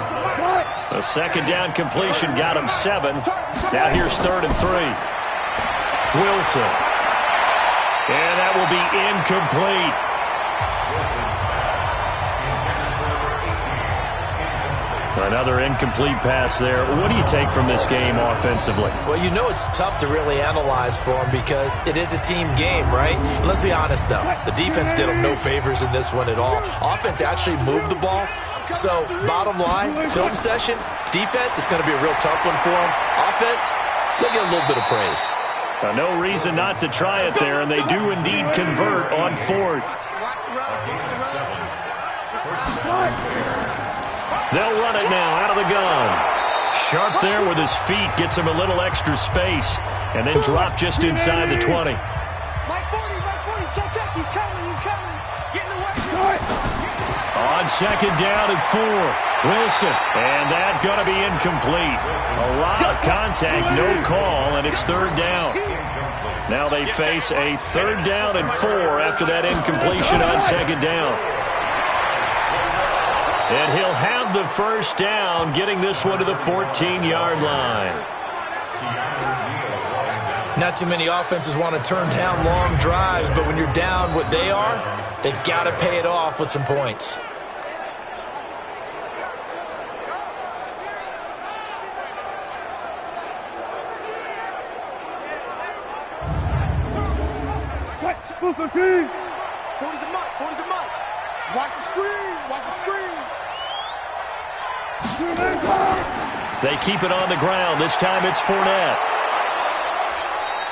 A 2nd down completion got him 7. Now here's 3rd and 3. Wilson. And that will be incomplete. Another incomplete pass there. What do you take from this game offensively? Well, you know it's tough to really analyze for them because it is a team game, right? Let's be honest, though. The defense did them no favors in this one at all. Offense actually moved the ball. So, bottom line, film session, defense, it's going to be a real tough one for them. Offense, they'll get a little bit of praise. No reason not to try it there, and they do indeed convert on 4th. They'll run it now out of the gun. Sharp there with his feet, gets him a little extra space, and then drop just inside the 20. Mike 40, check, he's coming. Get in the way. On 2nd down and 4, Wilson, and that's going to be incomplete. A lot of contact, no call, and it's 3rd down. Now they face a 3rd down and 4 after that incompletion on 2nd down. And he'll have the first down, getting this one to the 14-yard line. Not too many offenses want to turn down long drives, but when you're down what they are, they've got to pay it off with some points. Move the team. 40's the mark. Watch the screen. They keep it on the ground. This time it's Fournette.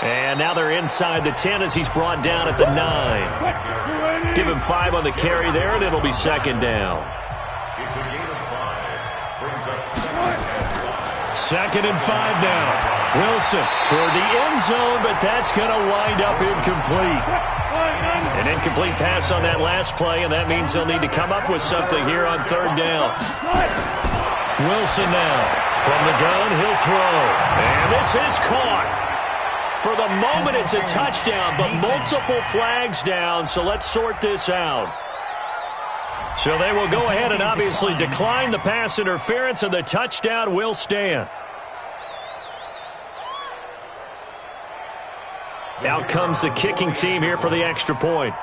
And now they're inside the 10 as he's brought down at the 9. Give him 5 on the carry there, and it'll be 2nd down. 2nd and 5 now. Wilson toward the end zone, but that's going to wind up incomplete. An incomplete pass on that last play, and that means they'll need to come up with something here on 3rd down. Wilson now. From the gun, he'll throw. And this is caught. For the moment, it's a touchdown, but multiple flags down, so let's sort this out. So they will go ahead and obviously decline the pass interference, and the touchdown will stand. Out comes the kicking team here for the extra point.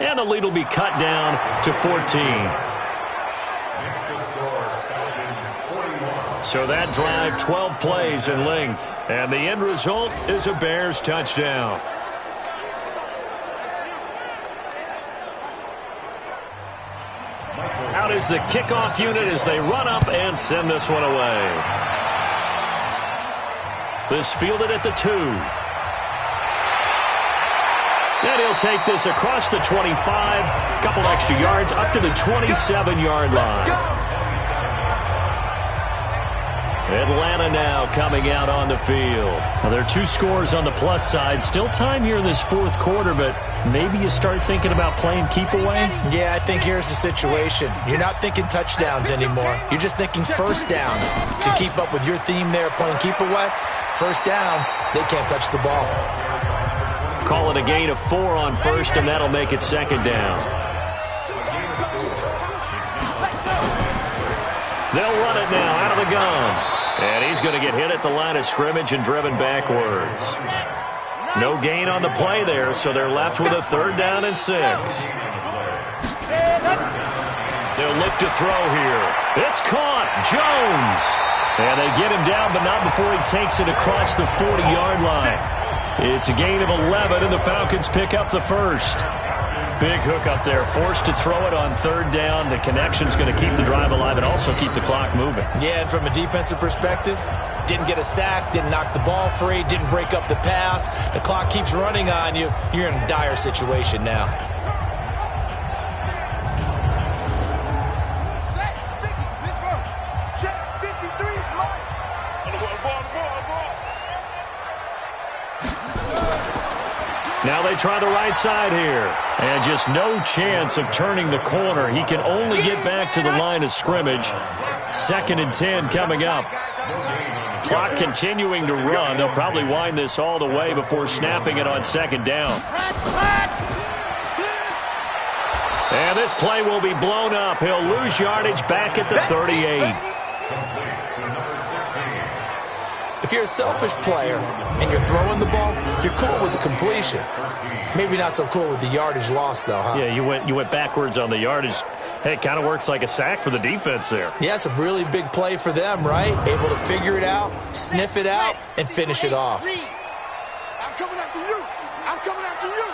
And the lead will be cut down to 14. So that drive, 12 plays in length. And the end result is a Bears touchdown. Out is the kickoff unit as they run up and send this one away. This fielded at the 2. And he'll take this across the 25. A couple extra yards up to the 27-yard line. Atlanta now coming out on the field. Now, there are 2 scores on the plus side. Still time here in this fourth quarter, but maybe you start thinking about playing keep away? Yeah, I think here's the situation. You're not thinking touchdowns anymore. You're just thinking first downs. To keep up with your theme there, playing keep away, first downs, they can't touch the ball. Call it a gain of 4 on first, and that'll make it second down. They'll run it now out of the gun. And he's going to get hit at the line of scrimmage and driven backwards. No gain on the play there, so they're left with a 3rd down and 6. They'll look to throw here. It's caught. Jones. And they get him down, but not before he takes it across the 40-yard line. It's a gain of 11, and the Falcons pick up the first. Big hook up there, forced to throw it on 3rd down. The connection's going to keep the drive alive and also keep the clock moving. Yeah, and from a defensive perspective, didn't get a sack, didn't knock the ball free, didn't break up the pass. The clock keeps running on you. You're in a dire situation now. Now they try the right side here. And just no chance of turning the corner. He can only get back to the line of scrimmage. 2nd and 10 coming up. Clock continuing to run. They'll probably wind this all the way before snapping it on 2nd down. And this play will be blown up. He'll lose yardage back at the 38. If you're a selfish player and you're throwing the ball, you're cool with the completion. Maybe not so cool with the yardage loss, though, huh? Yeah, you went backwards on the yardage. Hey, it kind of works like a sack for the defense there. Yeah, it's a really big play for them, right? Able to figure it out, sniff it out, and finish it off. I'm coming after you. I'm coming after you.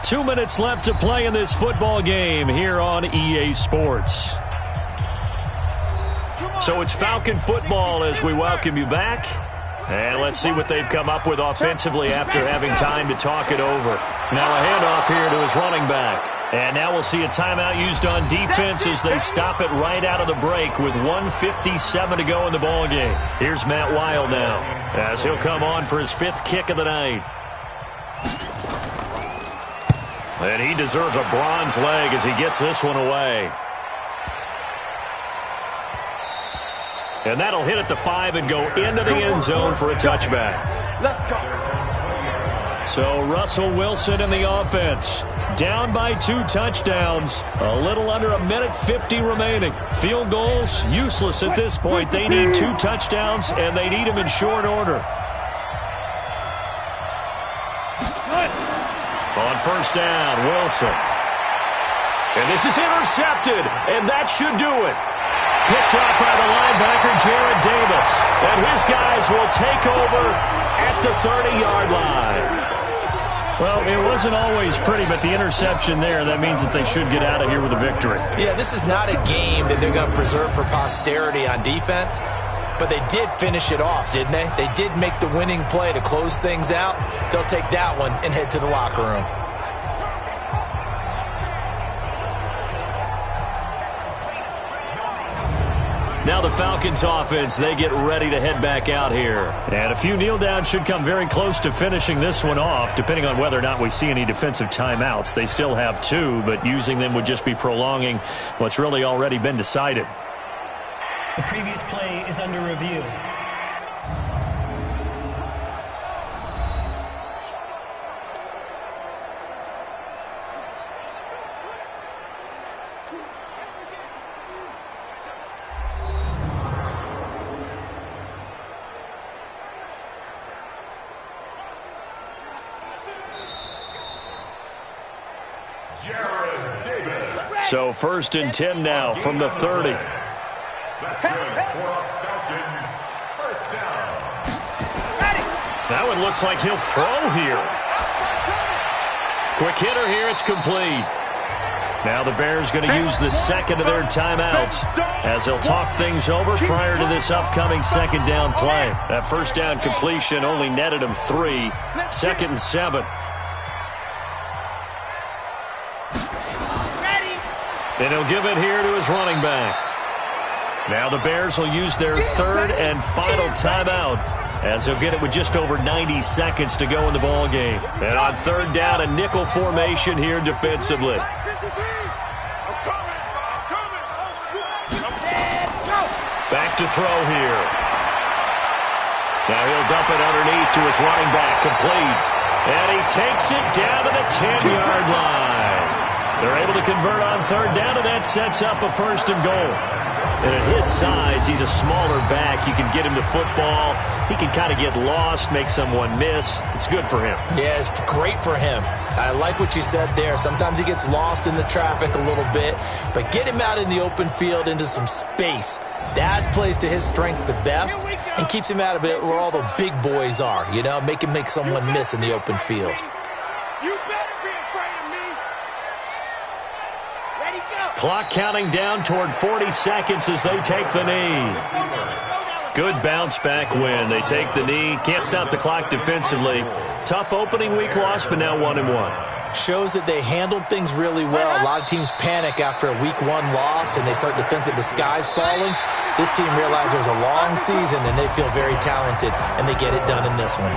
Two minutes left to play in this football game here on EA Sports. So it's Falcon football as we welcome you back. And let's see what they've come up with offensively after having time to talk it over. Now a handoff here to his running back. And now we'll see a timeout used on defense as they stop it right out of the break with 1:57 to go in the ballgame. Here's Matt Wild now as he'll come on for his 5th kick of the night. And he deserves a bronze leg as he gets this one away. And that'll hit at the 5 and go into the end zone for a touchback. Let's go. So Russell Wilson in the offense. Down by 2 touchdowns. A little under 1:50 remaining. Field goals, useless at this point. They need 2 touchdowns, and they need them in short order. On first down, Wilson. And this is intercepted, and that should do it. Picked up by the linebacker, Jared Davis. And his guys will take over at the 30-yard line. Well, it wasn't always pretty, but the interception there, that means that they should get out of here with a victory. Yeah, this is not a game that they're going to preserve for posterity on defense. But they did finish it off, didn't they? They did make the winning play to close things out. They'll take that one and head to the locker room. Now the Falcons offense, they get ready to head back out here. And a few kneel downs should come very close to finishing this one off, depending on whether or not we see any defensive timeouts. They still have 2, but using them would just be prolonging what's really already been decided. The previous play is under review. So 1st and 10 now from the 30. That one looks like he'll throw here. Quick hitter here. It's complete. Now the Bears going to use the second of their timeouts as they'll talk things over prior to this upcoming second down play. That first down completion only netted him 3. 2nd and 7. And he'll give it here to his running back. Now the Bears will use their 3rd and final timeout as they'll get it with just over 90 seconds to go in the ball game. And on 3rd down, a nickel formation here defensively. Back to throw here. Now he'll dump it underneath to his running back, complete. And he takes it down to the 10-yard line. They're able to convert on 3rd down, and that sets up a 1st and goal. And at his size, he's a smaller back. You can get him the football. He can kind of get lost, make someone miss. It's good for him. Yeah, it's great for him. I like what you said there. Sometimes he gets lost in the traffic a little bit, but get him out in the open field into some space. That plays to his strengths the best and keeps him out of it where all the big boys are, you know, make him make someone miss in the open field. You better be afraid of me. Ready, go. Clock counting down toward 40 seconds as they take the knee. Let's go now. Good bounce back win. They take the knee. Can't stop the clock defensively. Tough opening week loss, but now 1-1. Shows that they handled things really well. A lot of teams panic after a week 1 loss, and they start to think that the sky's falling. This team realized it was a long season, and they feel very talented, and they get it done in this one.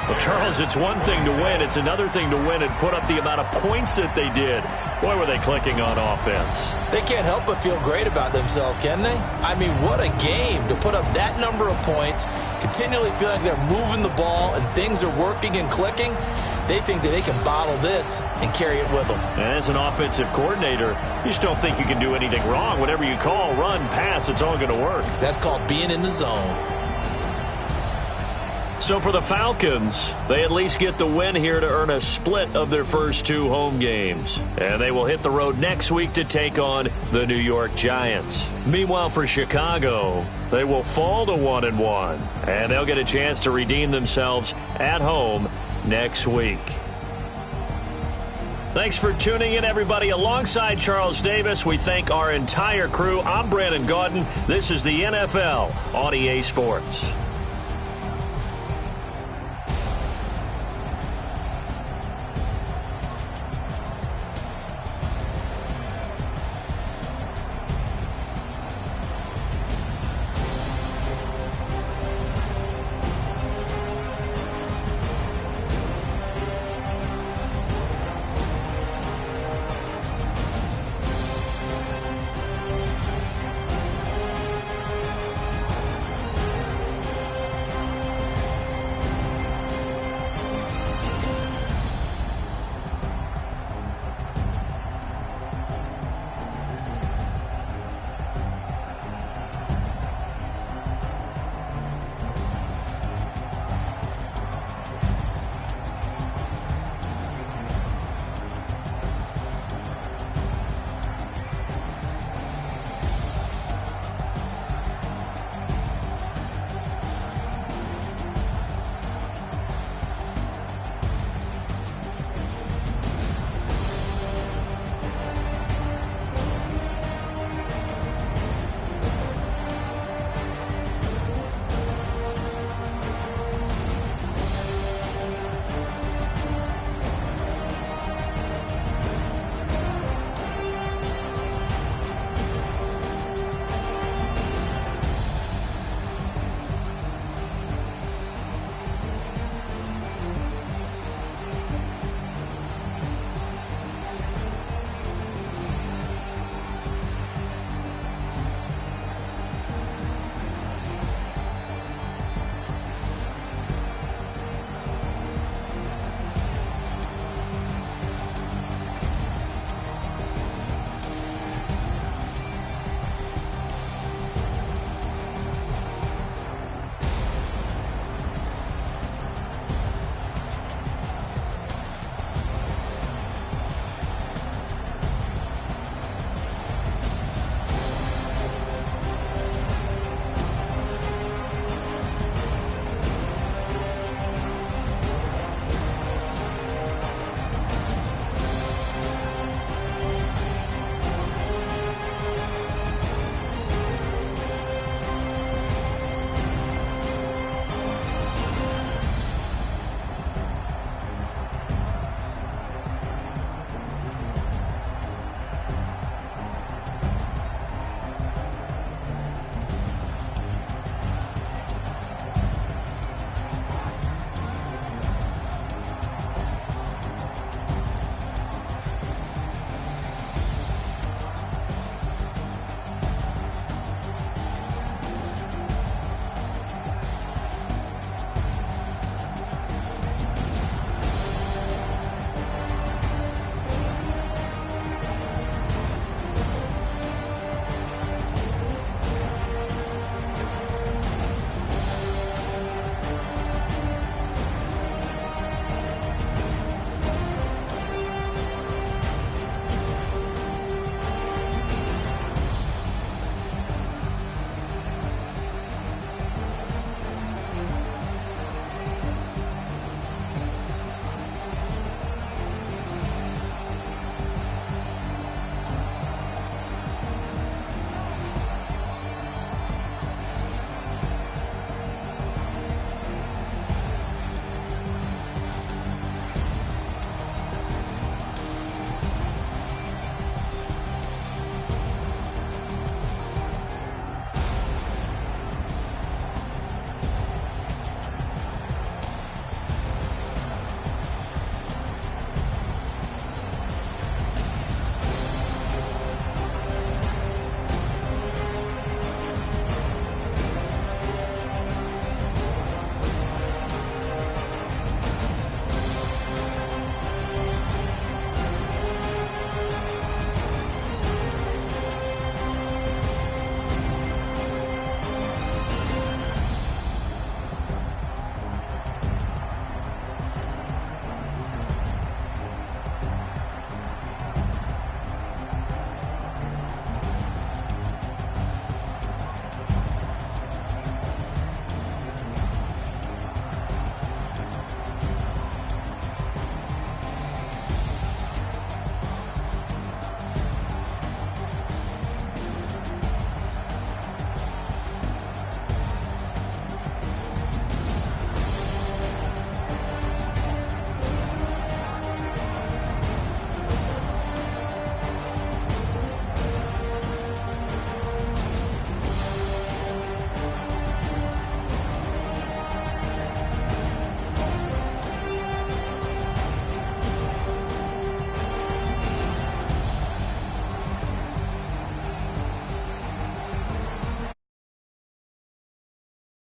Well, Charles, it's one thing to win. It's another thing to win and put up the amount of points that they did. Boy, were they clicking on offense. They can't help but feel great about themselves, can they? I mean, what a game to put up that number of points, continually feel like they're moving the ball and things are working and clicking. They think that they can bottle this and carry it with them. As an offensive coordinator, you just don't think you can do anything wrong. Whatever you call, run, pass, it's all going to work. That's called being in the zone. So for the Falcons, they at least get the win here to earn a split of their first 2 home games. And they will hit the road next week to take on the New York Giants. Meanwhile, for Chicago, they will fall to 1-1. And they'll get a chance to redeem themselves at home next week. Thanks for tuning in, everybody. Alongside Charles Davis, we thank our entire crew. I'm Brandon Gaudin. This is the NFL on EA Sports.